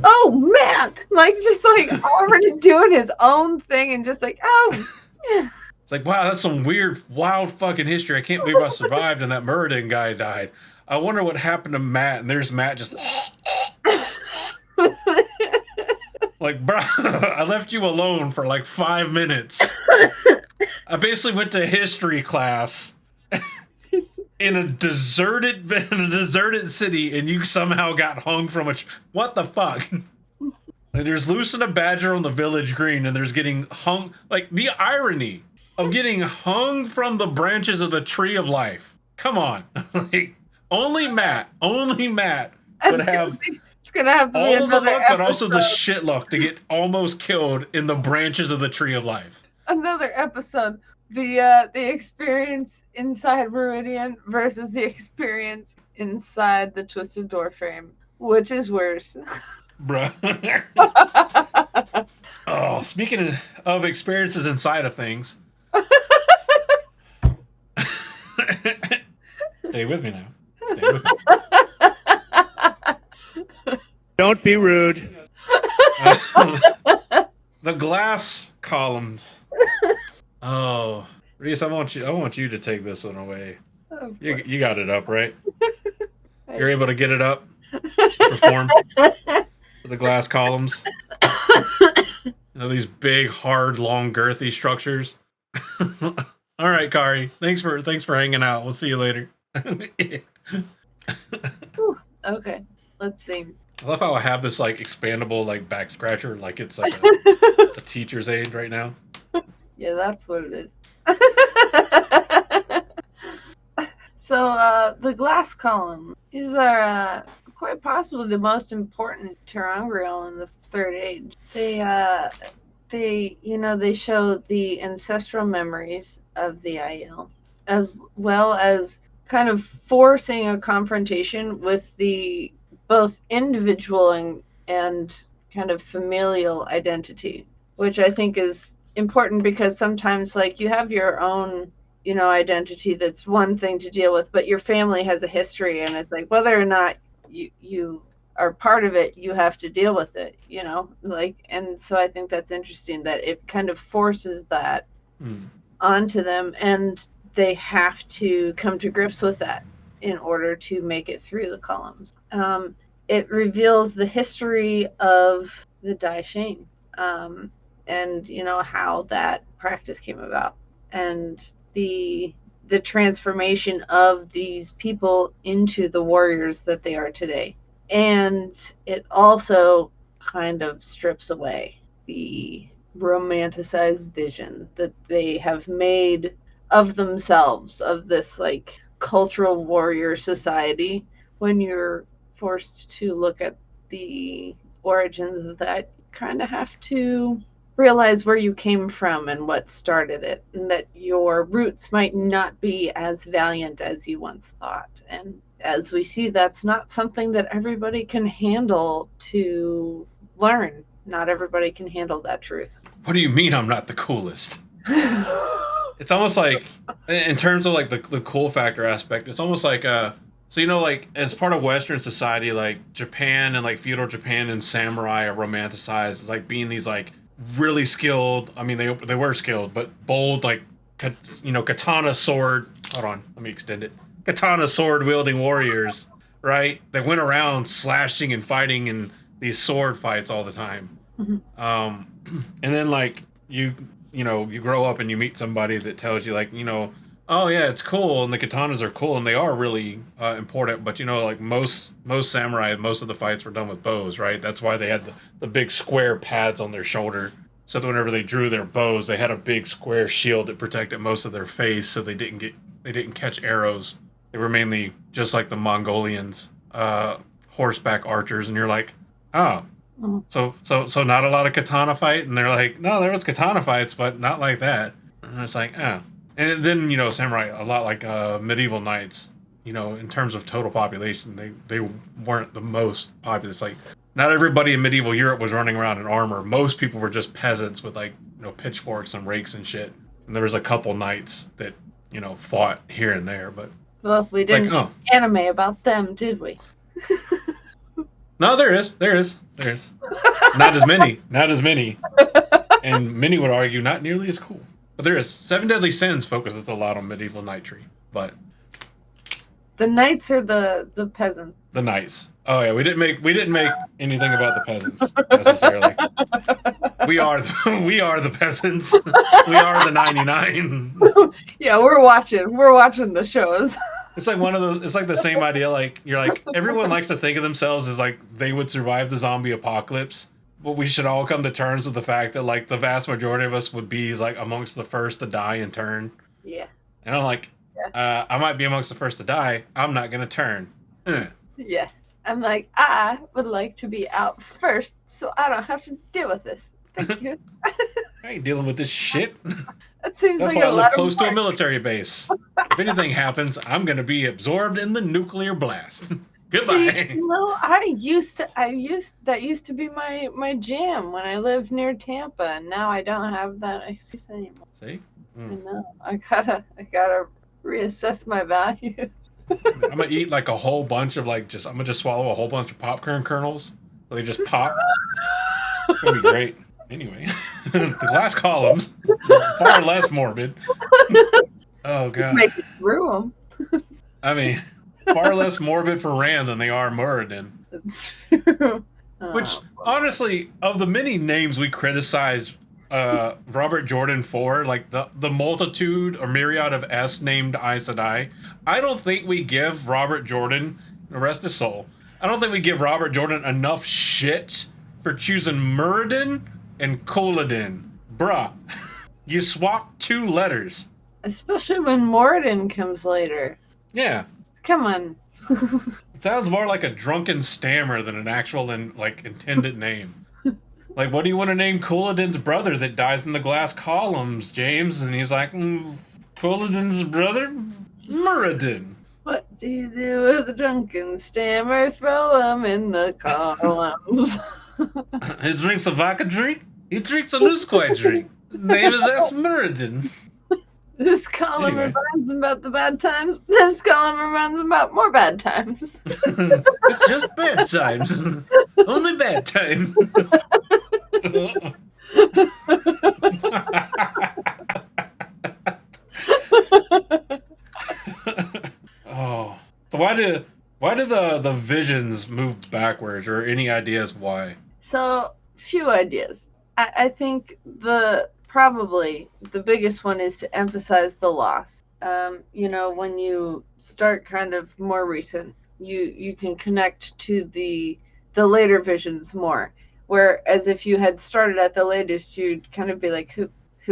oh, man! Like, just like already doing his own thing and just like, oh, yeah. It's like, wow, that's some weird, wild fucking history. I can't believe I survived and that Rhuidean guy died. I wonder what happened to Matt. And there's Matt just... Like, bro, I left you alone for like 5 minutes. I basically went to history class in a deserted city, and you somehow got hung from a... What the fuck? Like, there's Lucian a Badger on the village green, and there's getting hung... Like, the irony of getting hung from the branches of the tree of life. Come on. Like, only Matt would have... It's gonna have to be all the luck, episode. but also the shit luck to get almost killed in the branches of the tree of life. Another episode. The experience inside Rhuidean versus the experience inside the Twisted Door frame. Which is worse? Bruh. Oh, speaking of experiences inside of things. Stay with me now. Stay with me. Don't be rude. The glass columns. Oh, Reese, I want you to take this one away. Oh, You got it up, right? You're able to get it up, perform the glass columns. You know, these big, hard, long, girthy structures. All right, Kari. Thanks for hanging out. We'll see you later. Okay, let's see. I love how I have this like expandable like back scratcher, like it's like a teacher's aid right now. Yeah, that's what it is. So the glass column. These are quite possibly the most important ter'angreal in the Third Age. They show the ancestral memories of the Aiel, as well as kind of forcing a confrontation with the both individual and kind of familial identity, which I think is important because sometimes like you have your own, identity that's one thing to deal with, but your family has a history and it's like whether or not you are part of it, you have to deal with it, and so I think that's interesting that it kind of forces that onto them and they have to come to grips with that in order to make it through the columns. It reveals the history of the Dai Shane, and how that practice came about, and the transformation of these people into the warriors that they are today. And it also kind of strips away the romanticized vision that they have made of themselves, of this like cultural warrior society. When you're forced to look at the origins of that, you kind of have to realize where you came from and what started it, and that your roots might not be as valiant as you once thought. And as we see, that's not something that everybody can handle to learn. Not everybody can handle that truth. What do you mean I'm not the coolest? It's almost like, in terms of like the cool factor aspect, it's almost like so like as part of Western society, like Japan and like feudal Japan and samurai are romanticized as like being these like really skilled. I mean, they were skilled, but bold, like katana sword. Hold on, let me extend it. Katana sword wielding warriors, right? They went around slashing and fighting in these sword fights all the time. And then like you grow up and you meet somebody that tells you like, oh yeah, it's cool and the katanas are cool and they are really important, but like most samurai, most of the fights were done with bows, right? That's why they had the big square pads on their shoulder, so that whenever they drew their bows, they had a big square shield that protected most of their face, so they didn't catch arrows. They were mainly just like the Mongolians, horseback archers, and you're like, oh. So not a lot of katana fight, and they're like, no, there was katana fights, but not like that. And it's like, oh. And then samurai, a lot like medieval knights, in terms of total population, they weren't the most populous. Like, not everybody in medieval Europe was running around in armor. Most people were just peasants with like pitchforks and rakes and shit. And there was a couple knights that fought here and there, but well, we didn't make anime about them, did we? No, there is. Not as many. And many would argue not nearly as cool. But there is. Seven Deadly Sins focuses a lot on medieval knightry. But the knights are the peasants. The knights. Oh yeah, we didn't make anything about the peasants necessarily. We are the peasants. We are the 99. Yeah, we're watching the shows. It's like one of those. It's like the same idea. Like you're like, everyone likes to think of themselves as like they would survive the zombie apocalypse, but we should all come to terms with the fact that like the vast majority of us would be like amongst the first to die and turn. Yeah. And I'm like, I might be amongst the first to die. I'm not gonna turn. Yeah. I'm like, I would like to be out first, so I don't have to deal with this. Thank you. I ain't dealing with this shit. That seems That's like why I a live lot close of to a work. military base. If anything happens, I'm gonna be absorbed in the nuclear blast. Goodbye. That used to be my jam when I lived near Tampa, and now I don't have that excuse anymore. See? I know. I gotta reassess my values. I'm gonna eat like a whole bunch of I'm gonna just swallow a whole bunch of popcorn kernels. So they just pop. It's gonna be great. Anyway, the glass columns are far less morbid. Oh god. Make it through them. I mean, far less morbid for Rand than they are Muradin. That's true. Which, honestly, of the many names we criticize Robert Jordan for, like the multitude or myriad of S named Aes Sedai, I don't think we give Robert Jordan, rest his soul, I don't think we give Robert Jordan enough shit for choosing Muradin and Coladin. Bruh, you swapped two letters. Especially when Moradin comes later. Yeah. Come on. It sounds more like a drunken stammer than an actual intended name. Like, what do you want to name Coladin's brother that dies in the glass columns, James? And he's like, Coladin's brother? Muradin. What do you do with a drunken stammer? Throw him in the columns. He drinks a vodka drink? He drinks a Lusquai drink. His name is S. Muradin. This column reminds him about the bad times. This column reminds him about more bad times. It's just bad times. Only bad times. Oh. So why do the visions move backwards, or any ideas why? So, few ideas. I think probably the biggest one is to emphasize the loss. When you start kind of more recent, you can connect to the later visions more. Whereas if you had started at the latest, you'd kind of be like, who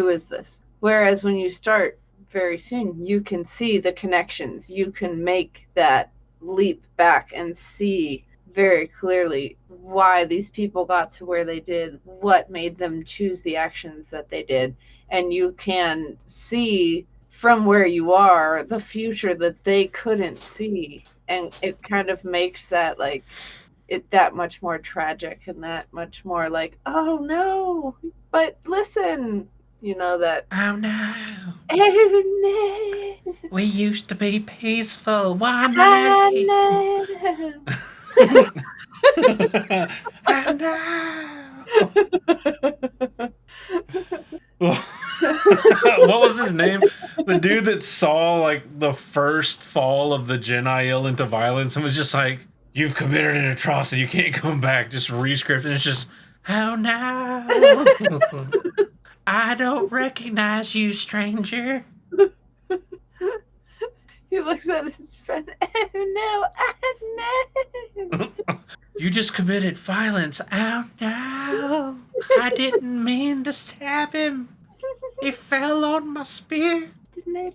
is this? Whereas when you start very soon, you can see the connections. You can make that leap back and see very clearly why these people got to where they did, what made them choose the actions that they did. And you can see from where you are the future that they couldn't see. And it kind of makes that like it that much more tragic and that much more like, oh no, but listen, that. Oh no. Oh no. We used to be peaceful. Why Oh not? no. Oh no. What was his name? The dude that saw like the first fall of the Gen Aiel into violence and was just like, you've committed an atrocity, you can't come back. Just rescript, and it's just, oh no. I don't recognize you, stranger. He looks at his friend. Oh no, You just committed violence. Oh no. I didn't mean to stab him. He fell on my spear. no.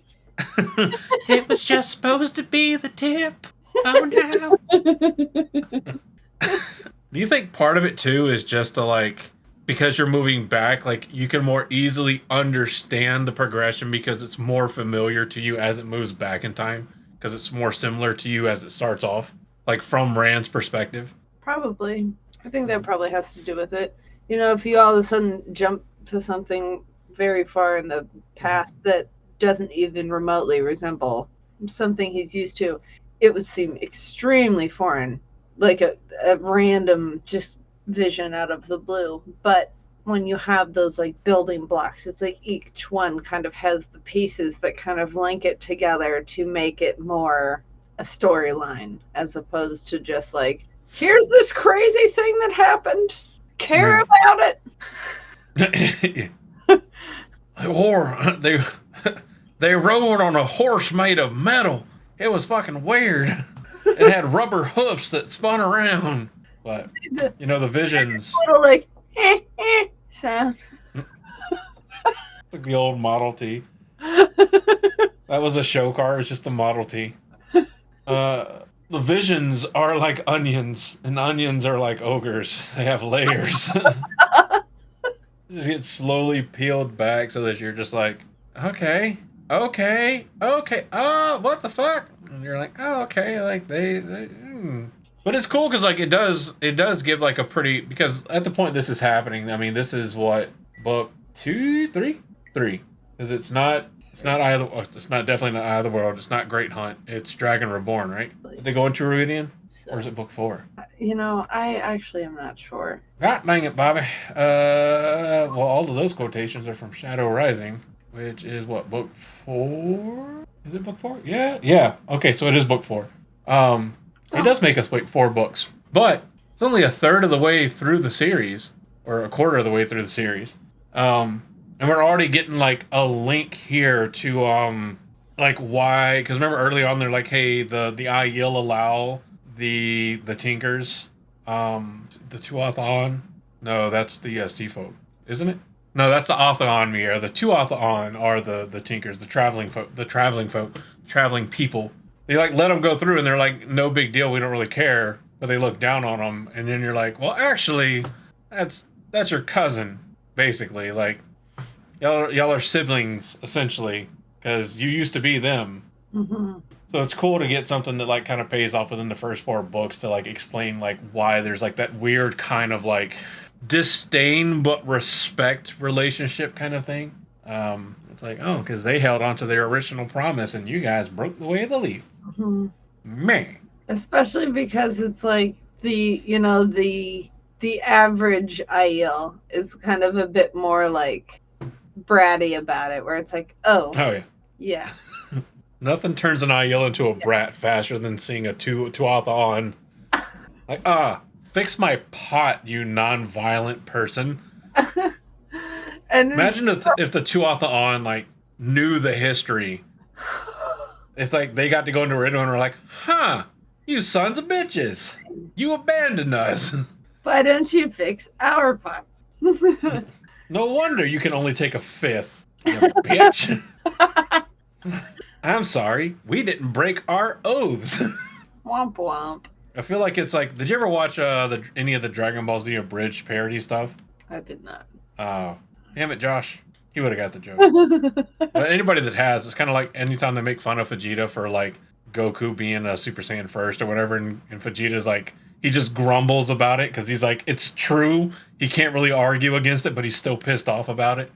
It was just supposed to be the tip. Oh no. Do you think part of it too is just to like, because you're moving back, like you can more easily understand the progression because it's more familiar to you as it moves back in time? Because it's more similar to you as it starts off, like from Rand's perspective? Probably. I think that probably has to do with it. If you all of a sudden jump to something very far in the past that doesn't even remotely resemble something he's used to, it would seem extremely foreign, like a random just vision out of the blue. But when you have those like building blocks, it's like each one kind of has the pieces that kind of link it together to make it more a storyline, as opposed to just like, here's this crazy thing that happened, care about it. They rode on a horse made of metal. It was fucking weird. It had rubber hoofs that spun around. But the visions, Little like sound. like the old Model T. That was a show car. It was just the Model T. The visions are like onions, and onions are like ogres. They have layers. Just get slowly peeled back so that you're just like, okay, what the fuck? And you're like, oh, okay, like But it's cool because like it does give like a pretty, because at the point this is happening, I mean, this is what, book 2, 3, because it's not definitely not Eye of the World. It's not Great Hunt. It's Dragon Reborn, right? Did they go into Rhuidean? Or is it book 4? I actually am not sure. God dang it, Bobby. Well, all of those quotations are from Shadow Rising, which is what, book 4? Is it book 4? Yeah. Okay, so it is book 4. It does make us wait 4 books, but it's only a third of the way through the series, or a quarter of the way through the series. And we're already getting like a link here to like why, because remember early on they're like, hey, the Aiel allow the Tinkers, the Tuatha. No, that's the Sea Folk, isn't it? No, that's the Atha-on-Mir. The Tuatha are the Tinkers, the traveling people. They like let them go through, and they're like, no big deal. We don't really care, but they look down on them, and then you're like, well, actually, that's your cousin, basically. Like, y'all are siblings essentially, because you used to be them. Mm-hmm. So it's cool to get something that like kind of pays off within the first 4 books to like explain like why there's like that weird kind of like disdain but respect relationship kind of thing. It's like, oh, because they held on to their original promise and you guys broke the way of the leaf. Mm-hmm. Man. Especially because it's like the average Aiel is kind of a bit more like bratty about it, where it's like, oh yeah. Nothing turns an Aiel into a brat faster than seeing a Tuatha. Like, fix my pot, you non-violent person. And imagine if the Tuatha like knew the history. It's like they got to go into Rhuidean and were like, huh, you sons of bitches, you abandoned us. Why don't you fix our pots? No wonder you can only take a fifth, you bitch. I'm sorry, we didn't break our oaths. Womp womp. I feel like it's like, did you ever watch any of the Dragon Ball Z abridged parody stuff? I did not. Oh, damn it, Josh. He would have got the joke. But anybody that has, it's kind of like anytime they make fun of Vegeta for like Goku being a Super Saiyan first or whatever, and Vegeta's like, he just grumbles about it because he's like, it's true. He can't really argue against it, but he's still pissed off about it.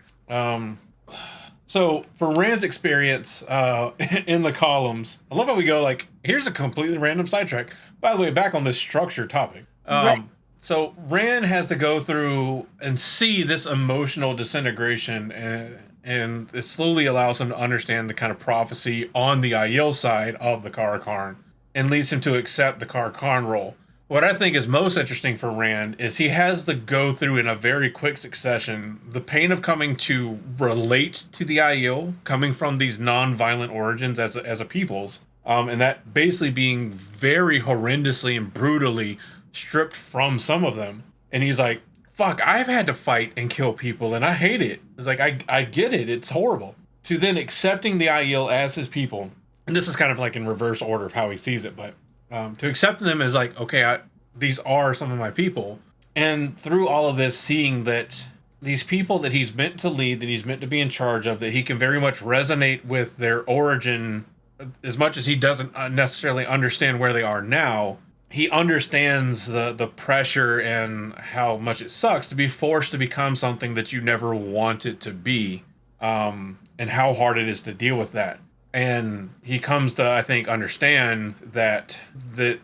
So for Rand's experience in the columns, I love how we go like, here's a completely random sidetrack. By the way, back on this structure topic. Right. So Rand has to go through and see this emotional disintegration, and it slowly allows him to understand the kind of prophecy on the Aiel side of the Karakarn, and leads him to accept the Karakarn role. What I think is most interesting for Rand is he has to go through in a very quick succession the pain of coming to relate to the Aiel, coming from these non-violent origins as a peoples, and that basically being very horrendously and brutally stripped from some of them. And he's like, fuck, I've had to fight and kill people and I hate it. It's like, I get it, it's horrible. To then accepting the Aiel as his people, and this is kind of like in reverse order of how he sees it, but to accept them as like, okay, these are some of my people. And through all of this, seeing that these people that he's meant to lead, that he's meant to be in charge of, that he can very much resonate with their origin, as much as he doesn't necessarily understand where they are now, he understands the pressure and how much it sucks to be forced to become something that you never wanted to be, and how hard it is to deal with that. And he comes to, I think, understand that the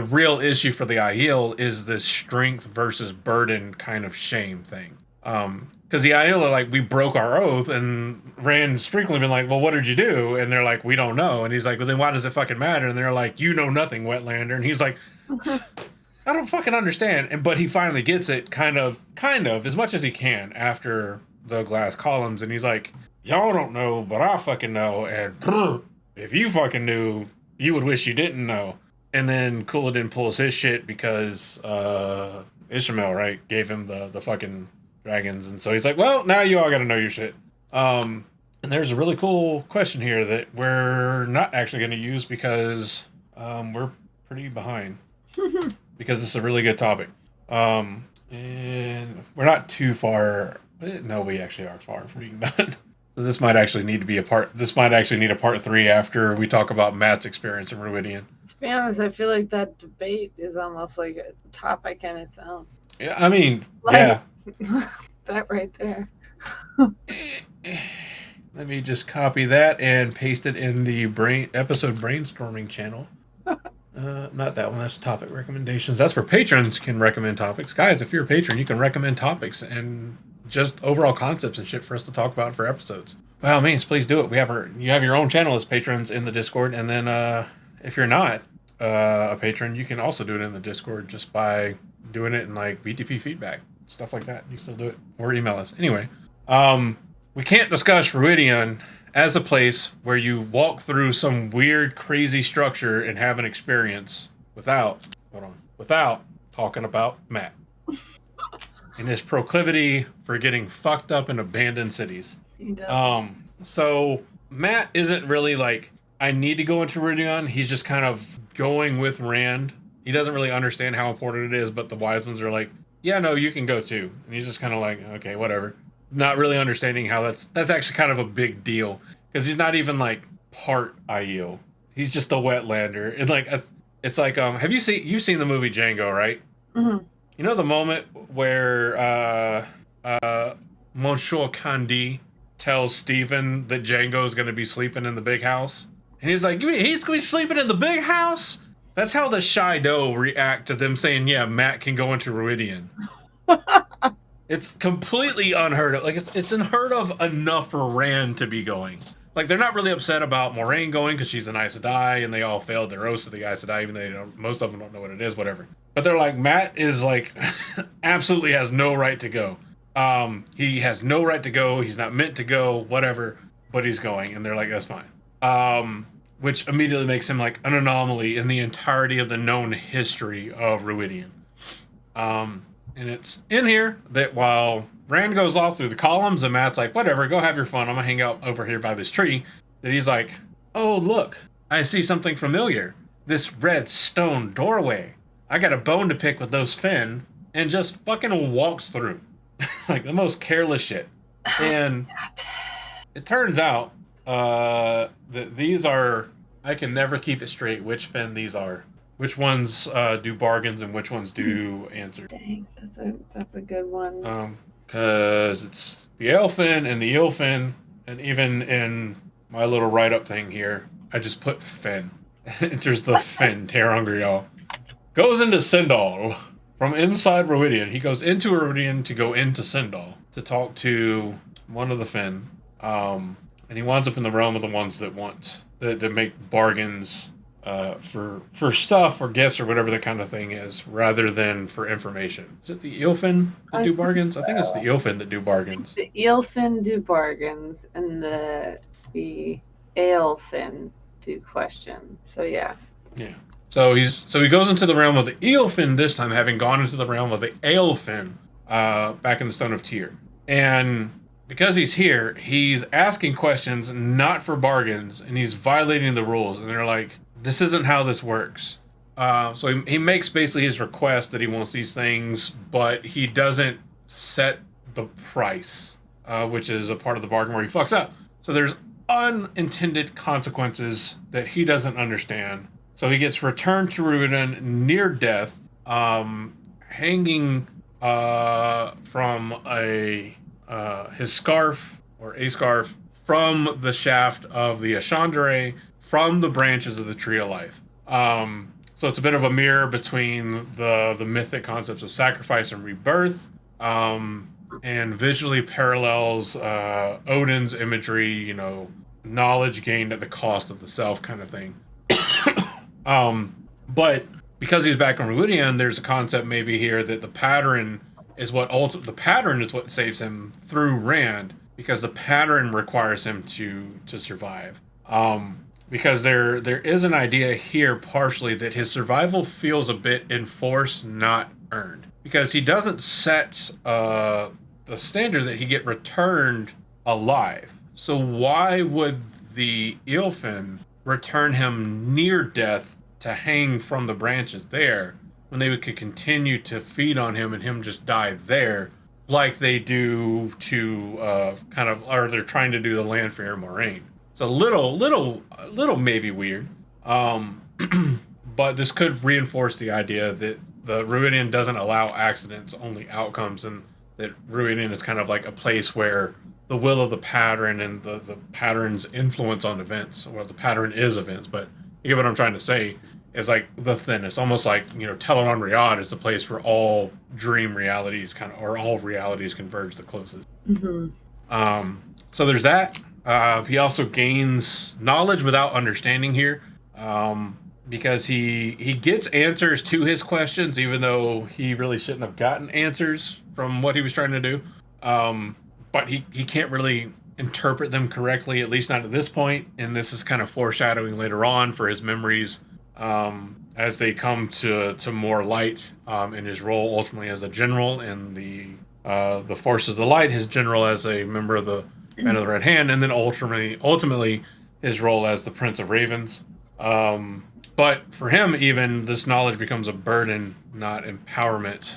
real issue for the Aiel is this strength versus burden kind of shame thing. Because the Aiel are like, we broke our oath, and Rand's frequently been like, well, what did you do? And they're like, we don't know. And he's like, well, then why does it fucking matter? And they're like, you know nothing, Wetlander. And he's like, I don't fucking understand. But he finally gets it, kind of, as much as he can after the glass columns. And he's like, y'all don't know, but I fucking know. And if you fucking knew, you would wish you didn't know. And then Couladin pulls his shit because Ishmael, right, gave him the fucking dragons. And so he's like, well, now you all got to know your shit. And there's a really cool question here that we're not actually going to use because we're pretty behind. Because it's a really good topic. And we're not too far. No, we actually are far from being done. So this might actually need to be this might actually need a part 3 after we talk about Matt's experience in Rhuidean. To be honest, I feel like that debate is almost like a topic in its own. Yeah, I mean, like, yeah. That right there. Let me just copy that and paste it in the episode brainstorming channel. Not that one. That's topic recommendations. That's where patrons can recommend topics. Guys, if you're a patron, you can recommend topics and just overall concepts and shit for us to talk about for episodes. By all means, please do it. You have your own channel as patrons in the Discord, and then if you're not a patron, you can also do it in the Discord just by doing it in like BTP feedback, stuff like that. You still do it, or email us. Anyway, we can't discuss Rhuidean as a place where you walk through some weird, crazy structure and have an experience without talking about Matt and his proclivity for getting fucked up in abandoned cities. He does. So Matt isn't really like, I need to go into Rhuidean. He's just kind of going with Rand. He doesn't really understand how important it is, but the wise ones are like, yeah, no, you can go too. And he's just kind of like, okay, whatever. Not really understanding how that's actually kind of a big deal, because he's not even like part Aiel. He's just a Wetlander. And like, it's like, you've seen the movie Django, right? Mm-hmm. You know the moment where Monsieur Kandi tells Stephen that Django's going to be sleeping in the big house? And he's like, he's going to be sleeping in the big house? That's how the Shido react to them saying, yeah, Matt can go into Rhuidean. It's completely unheard of. Like, it's unheard of enough for Rand to be going. Like, they're not really upset about Moraine going because she's an Aes Sedai, and they all failed their oaths to the Aes Sedai, even though most of them don't know what it is, whatever. But they're like, Matt is like, absolutely has no right to go. He has no right to go. He's not meant to go, whatever, but he's going. And they're like, that's fine. Which immediately makes him like an anomaly in the entirety of the known history of Rhuidean. And it's in here that while Rand goes off through the columns and Matt's like, whatever, go have your fun. I'm going to hang out over here by this tree. That he's like, oh, look, I see something familiar. This red stone doorway. I got a bone to pick with those Finn. And just fucking walks through. Like the most careless shit. And it turns out that these are, I can never keep it straight which Finn these are. Which ones do bargains and which ones do answers. Dang, that's a good one. Because it's the Elfin and the Eelfin, and even in my little write-up thing here, I just put Finn. Enters the Finn, ter'angreal. Goes into Sindal. From inside Rhuidean, he goes into Rhuidean to go into Sindal to talk to one of the Finn. And he winds up in the realm of the ones that want that make bargains for stuff or gifts or whatever the kind of thing is, rather than for information. Is it the Eelfin that do bargains? I think it's the Eelfin that do bargains. The Eelfin do bargains, and the Aelfin do questions. So yeah. Yeah. So he goes into the realm of the Eelfin this time, having gone into the realm of the Aelfin back in the Stone of Tyr. And because he's here, he's asking questions not for bargains, and he's violating the rules. And they're like, this isn't how this works. So he makes basically his request that he wants these things, but he doesn't set the price, which is a part of the bargain where he fucks up. So there's unintended consequences that he doesn't understand. So he gets returned to Rhuidean near death, hanging from his scarf, or a scarf, from the shaft of the Ashandere, from the branches of the Tree of Life. So it's a bit of a mirror between the mythic concepts of sacrifice and rebirth, and visually parallels Odin's imagery, knowledge gained at the cost of the self kind of thing. But because he's back in Rhuidean, there's a concept maybe here that the pattern is what saves him through Rand, because the pattern requires him to survive. Because there is an idea here partially that his survival feels a bit enforced, not earned, because he doesn't set the standard that he get returned alive. So why would the Eelfin return him near death to hang from the branches there, when they could continue to feed on him and him just die there, like they do to or they're trying to do the land for Moraine. It's a little maybe weird, but this could reinforce the idea that the Rhuidean doesn't allow accidents, only outcomes, and that Rhuidean is kind of like a place where the will of the pattern and the pattern's influence on events, or the pattern is events, but you get what I'm trying to say, is like the thinnest. Almost like, ter'angreal is the place where all dream realities or all realities converge the closest. Mm-hmm. So there's that. He also gains knowledge without understanding here, because he gets answers to his questions, even though he really shouldn't have gotten answers from what he was trying to do. But he can't really interpret them correctly, at least not at this point. And this is kind of foreshadowing later on for his memories as they come to more light in his role ultimately as a general in the Forces of the Light, his general as a member of the Man of the Red Hand, and then ultimately his role as the Prince of Ravens. But for him, even, this knowledge becomes a burden, not empowerment,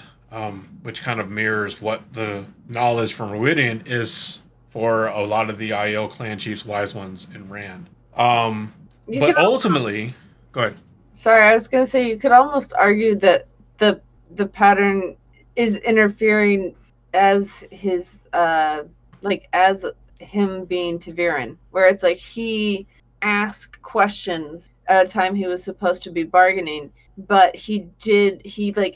which kind of mirrors what the knowledge from Rhuidean is for a lot of the Aiel clan chiefs, wise ones, and Rand. But ultimately, go ahead. Sorry, I was going to say, you could almost argue that the pattern is interfering as his, as him being Ta'veren, where it's like he asked questions at a time he was supposed to be bargaining, but he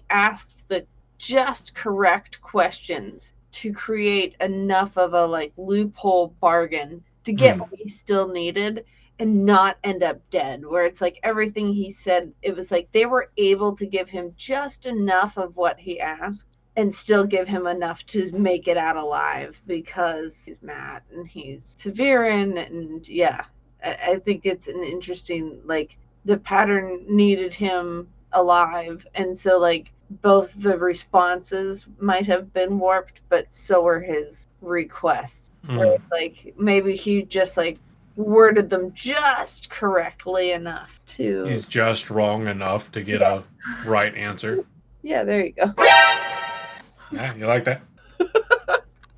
asked the just correct questions to create enough of a loophole bargain to get what he still needed and not end up dead, where it's like everything he said, it was like they were able to give him just enough of what he asked and still give him enough to make it out alive, because he's Matt and he's Ta'veren. And yeah, I think it's an interesting, the pattern needed him alive, and so both the responses might have been warped, but so were his requests. Where, like, maybe he just, like, worded them just correctly enough to... He's just wrong enough to get a right answer. Yeah, there you go. Yeah, you like that?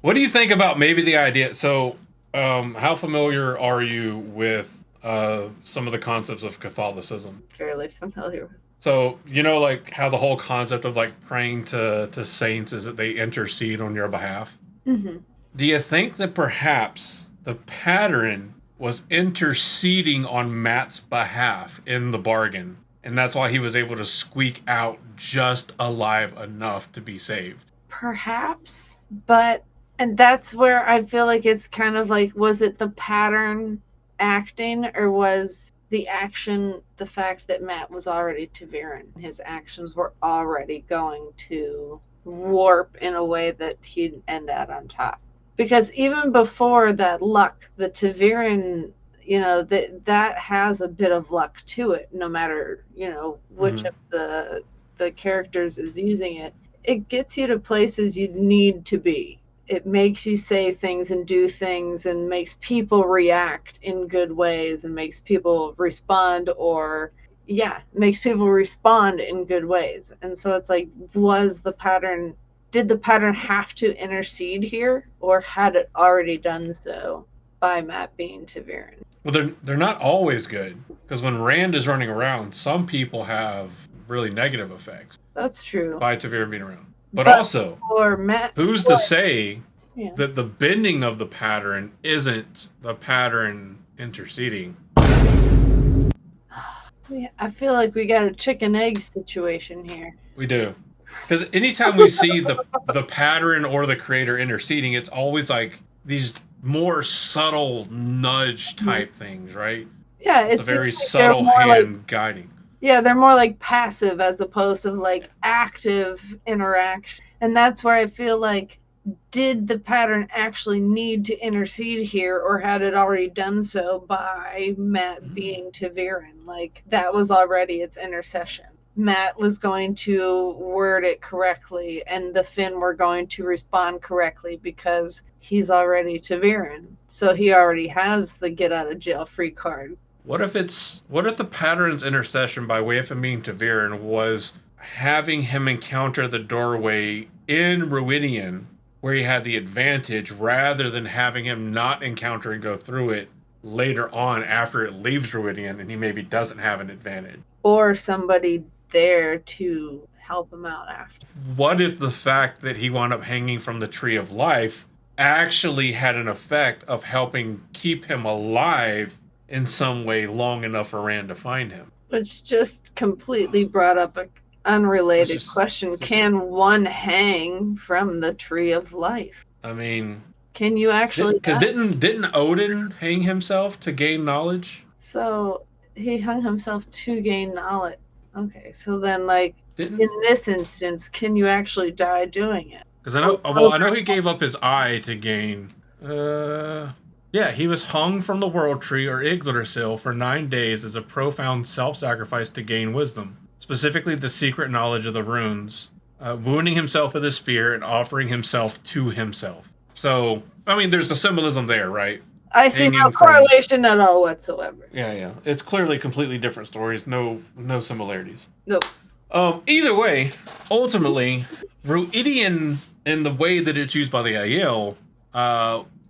What do you think about maybe the idea? So, how familiar are you with some of the concepts of Catholicism? Fairly familiar with. So, you know, like how the whole concept of like praying to saints is that they intercede on your behalf? Mm-hmm. Do you think that perhaps the pattern was interceding on Matt's behalf in the bargain? And that's why he was able to squeak out just alive enough to be saved? Perhaps, but... And that's where I feel like it's kind of like, was it the pattern acting, or was the action the fact that Matt was already Taviran? His actions were already going to warp in a way that he'd end out on top. Because even before that luck, the Taviran, you know, that has a bit of luck to it, no matter, you know, which of the characters is using it. It gets you to places you need to be. It makes you say things and do things and makes people react in good ways and makes people respond, or makes people respond in good ways. And so it's like, did the pattern have to intercede here, or had it already done so by Matt being Taviran? Well, they're not always good, because when Rand is running around, some people have really negative effects. That's true. By Taviran being around. But also, who's to say that the bending of the pattern isn't the pattern interceding? I feel like we got a chicken egg situation here. We do. Because anytime we see the pattern or the creator interceding, it's always like these more subtle nudge type things, right? Yeah, it's a very subtle hand guiding. Yeah, they're more like passive as opposed to like active interaction. And that's where I feel like, did the pattern actually need to intercede here, or had it already done so by Matt being Taviran? Like, that was already its intercession. Matt was going to word it correctly, and the Finn were going to respond correctly because he's already Taviran. So he already has the get out of jail free card. What if the pattern's intercession by way of him being Taviran was having him encounter the doorway in Rhuidean, where he had the advantage, rather than having him not encounter and go through it later on after it leaves Rhuidean and he maybe doesn't have an advantage? Or somebody there to help him out after. What if the fact that he wound up hanging from the Tree of Life actually had an effect of helping keep him alive in some way long enough for Rand to find him? Which just completely brought up an unrelated question. Can one hang from the Tree of Life? I mean, can you actually? Because didn't Odin hang himself to gain knowledge? So he hung himself to gain knowledge. Okay, so then, like, in this instance, can you actually die doing it? Because I know he gave up his eye to gain. Yeah, he was hung from the World Tree or Yggdrasil for 9 days as a profound self-sacrifice to gain wisdom, specifically the secret knowledge of the runes, wounding himself with a spear and offering himself to himself. So, I mean, there's the symbolism there, right? I see no correlation at all whatsoever. Yeah. It's clearly completely different stories. No similarities. Nope. Either way, ultimately, Rhuidean, in the way that it's used by the Aiel,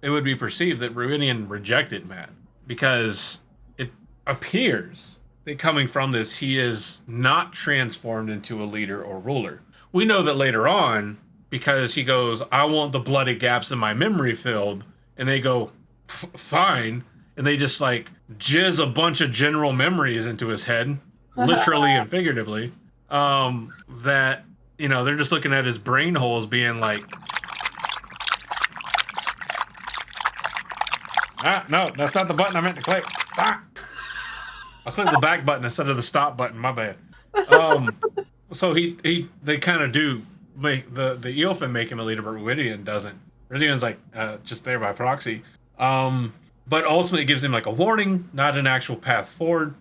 it would be perceived that Rhuidean rejected Matt, because it appears that coming from this, he is not transformed into a leader or ruler. We know that later on, because he goes, I want the bloody gaps in my memory filled, and they go, fine, and they just like jizz a bunch of general memories into his head, literally and figuratively, that, you know, they're just looking at his brain holes being like, no, that's not the button I meant to click. Stop. I clicked the back button instead of the stop button. My bad. So they kind of do make the Eilfin make him a leader, but Rhuidean doesn't. Rhuidean's like just there by proxy. But ultimately it gives him like a warning, not an actual path forward.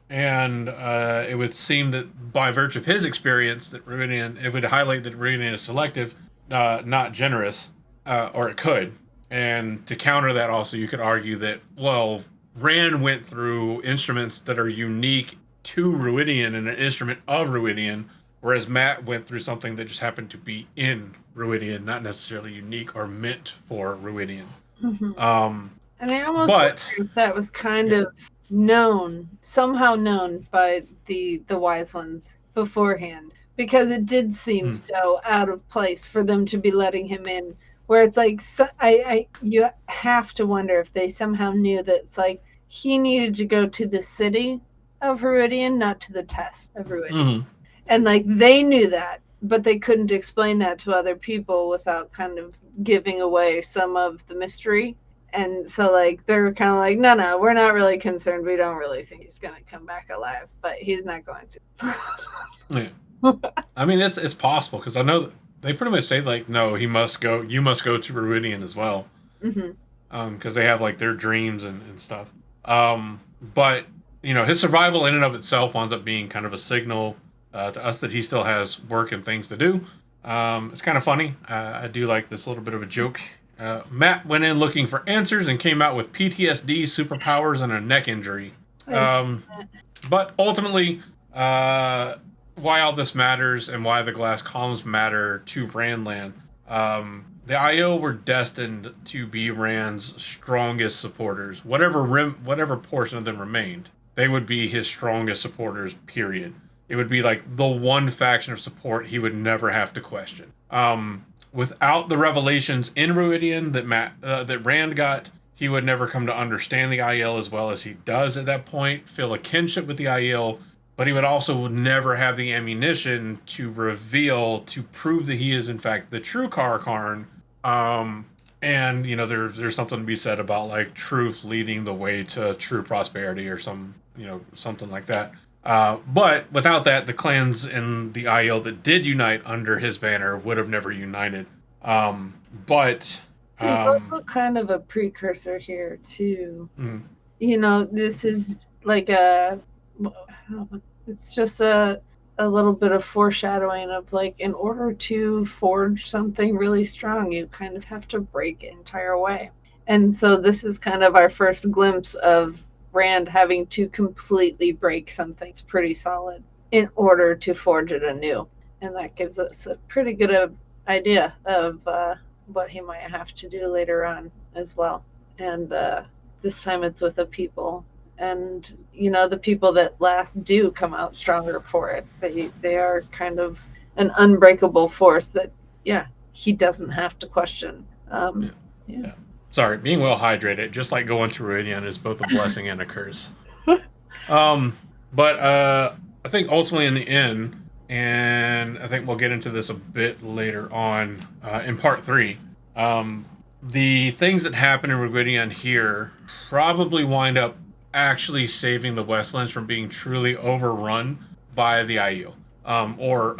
And it would seem that by virtue of his experience, that Rhuidean, it would highlight that Rhuidean is selective, not generous, or it could. And to counter that, also, you could argue that, well, Rand went through instruments that are unique to Rhuidean and an instrument of Rhuidean, whereas Matt went through something that just happened to be in Rhuidean, not necessarily unique or meant for Rhuidean. And I almost wonder if that was kind of somehow known by the wise ones beforehand, because it did seem so out of place for them to be letting him in. Where it's like, you have to wonder if they somehow knew that it's like he needed to go to the city of Rhuidean, not to the test of Rhuidean, and like they knew that, but they couldn't explain that to other people without kind of giving away some of the mystery. And so, like, they're kind of like, no, we're not really concerned. We don't really think he's going to come back alive, but he's not going to. Yeah. I mean, it's possible, because I know that they pretty much say, like, no, you must go to Rhuidean as well. Because they have, like, their dreams and stuff. But, you know, his survival in and of itself winds up being kind of a signal to us that he still has work and things to do. It's kind of funny. I do like this little bit of a joke. Matt went in looking for answers and came out with PTSD, superpowers, and a neck injury. But ultimately, why all this matters and why the glass columns matter to Randland. The Aiel were destined to be Rand's strongest supporters. Whatever portion of them remained, they would be his strongest supporters, period. It would be like the one faction of support he would never have to question. Without the revelations in Rhuidean that Rand got, he would never come to understand the Aiel as well as he does at that point, feel a kinship with the Aiel, but he would also never have the ammunition to prove that he is in fact the true Karakarn. And, you know, there's something to be said about, like, truth leading the way to true prosperity or something like that. But without that, the clans in the Aiel that did unite under his banner would have never united. But also kind of a precursor here too. You know, this is like it's just a little bit of foreshadowing of, like, in order to forge something really strong, you kind of have to break an entire way. And so this is kind of our first glimpse of Rand having to completely break something that's pretty solid in order to forge it anew. And that gives us a pretty good idea of what he might have to do later on as well. And this time it's with a people. And, you know, the people that last do come out stronger for it. They are kind of an unbreakable force that, he doesn't have to question. Yeah. Sorry, being well hydrated, just like going to Rhuidean, is both a blessing and a curse. But I think ultimately in the end, and I think we'll get into this a bit later on in part 3, the things that happen in Rhuidean here probably wind up actually saving the Westlands from being truly overrun by the Aiel, or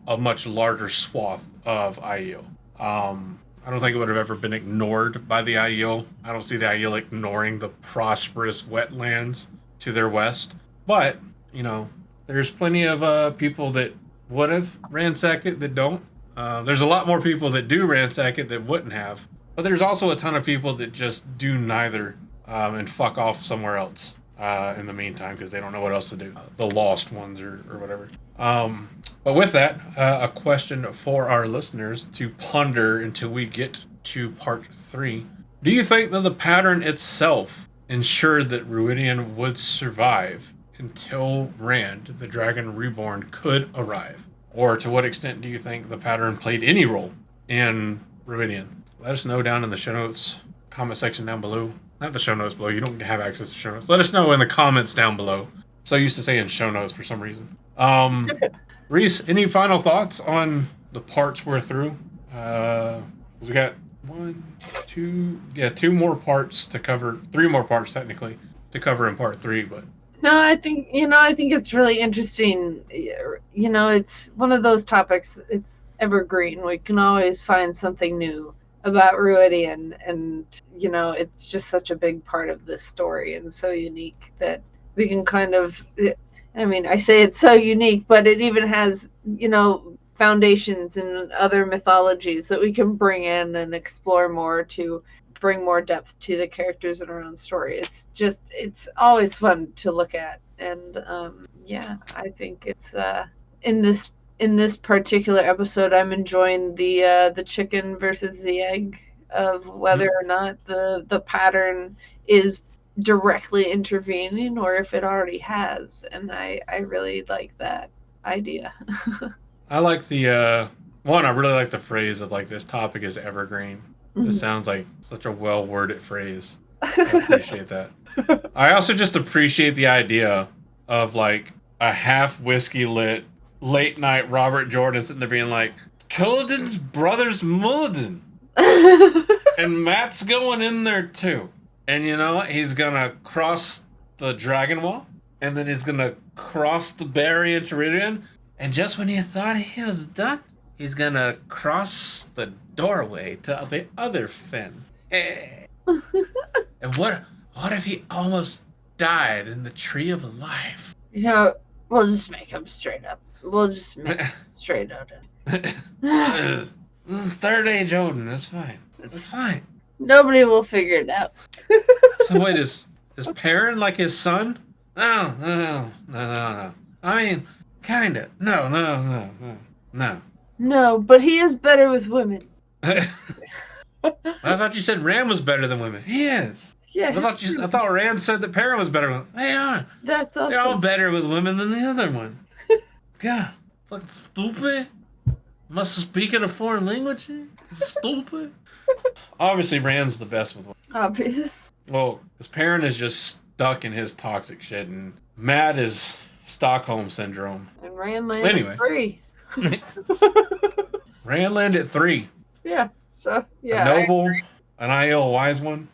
a much larger swath of Aiel. I don't think it would have ever been ignored by the Aiel. I don't see the Aiel ignoring the prosperous wetlands to their west. But, you know, there's plenty of people that would have ransacked it that don't. There's a lot more people that do ransack it that wouldn't have. But there's also a ton of people that just do neither and fuck off somewhere else in the meantime because they don't know what else to do. The lost ones or whatever. But with that, a question for our listeners to ponder until we get to part 3. Do you think that the pattern itself ensured that Rhuidean would survive until Rand, the Dragon Reborn, could arrive? Or to what extent do you think the pattern played any role in Rhuidean? Let us know down in the show notes, comment section down below. Not the show notes below, you don't have access to show notes. Let us know in the comments down below. So I used to say in show notes for some reason. Reese, any final thoughts on the parts we're through? We got 2 more parts to cover, 3 more parts technically to cover in part 3, but no, I think it's really interesting. You know, it's one of those topics, it's evergreen. We can always find something new about Rhuidean, and you know, it's just such a big part of this story and so unique that we can kind of, I mean, I say it's so unique, but it even has, foundations in other mythologies that we can bring in and explore more to bring more depth to the characters in our own story. It's always fun to look at. And I think it's in this particular episode, I'm enjoying the chicken versus the egg of whether or not the pattern is directly intervening or if it already has, and I really like that idea. I like the I really like the phrase of like this topic is evergreen. This sounds like such a well worded phrase. I appreciate that. I also just appreciate the idea of like a half whiskey lit late night Robert Jordan sitting there being like, Culloden's brother's Mulladen. And Matt's going in there too. And you know what? He's gonna cross the dragon wall, and then he's gonna cross the barrier to Rhuidean, and just when you thought he was done, he's gonna cross the doorway to the other fen. And what if he almost died in the tree of life? We'll just make him straight up. We'll just make him straight out. This is third age Odin. It's fine. It's fine. Nobody will figure it out. So wait, is Perrin like his son? No. I mean, kinda. No. No, but he is better with women. I thought you said Rand was better than women. He is. Yeah. I thought Rand said that Perrin was better with. They are. That's awesome. They're all better with women than the other one. God, fucking stupid. Must speak in a foreign language. Stupid. Obviously, Rand's the best with women. Obvious. Well, because Perrin is just stuck in his toxic shit, and Matt is Stockholm syndrome. And Randland at 3. Randland at 3. Yeah. So yeah. A noble, an Aiel wise one,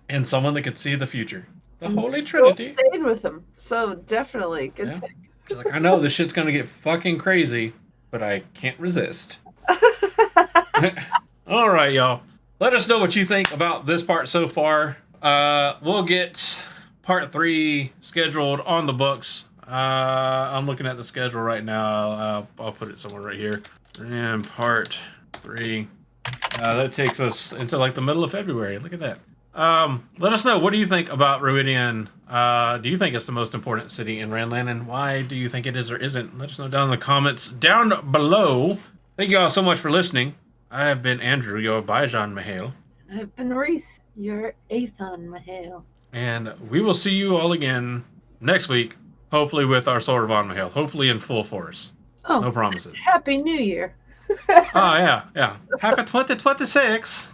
and someone that could see the future. The Holy Trinity. Stayed with him, so definitely good pick. She's like, I know this shit's gonna get fucking crazy, but I can't resist. All right, y'all. Let us know what you think about this part so far. We'll get part 3 scheduled on the books. I'm looking at the schedule right now. I'll put it somewhere right here. And part 3. That takes us into like the middle of February. Look at that. Let us know. What do you think about Rhuidean? Do you think it's the most important city in Randland? And why do you think it is or isn't? Let us know down in the comments down below. Thank you all so much for listening. I have been Andrew, your Bajan Mahale. I've been Reese, your Aethon Mahale. And we will see you all again next week, hopefully with our Sword of On Mahale. Hopefully in full force. Oh, no promises. Happy New Year. Oh, yeah. Happy 2026.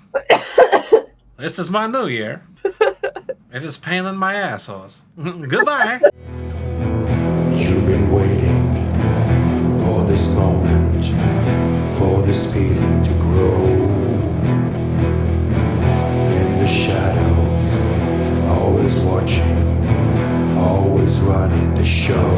This is my new year. It is pain in my assholes. Goodbye. You've been waiting for this moment, for this feeling to grow. In the shadows, always watching, always running the show.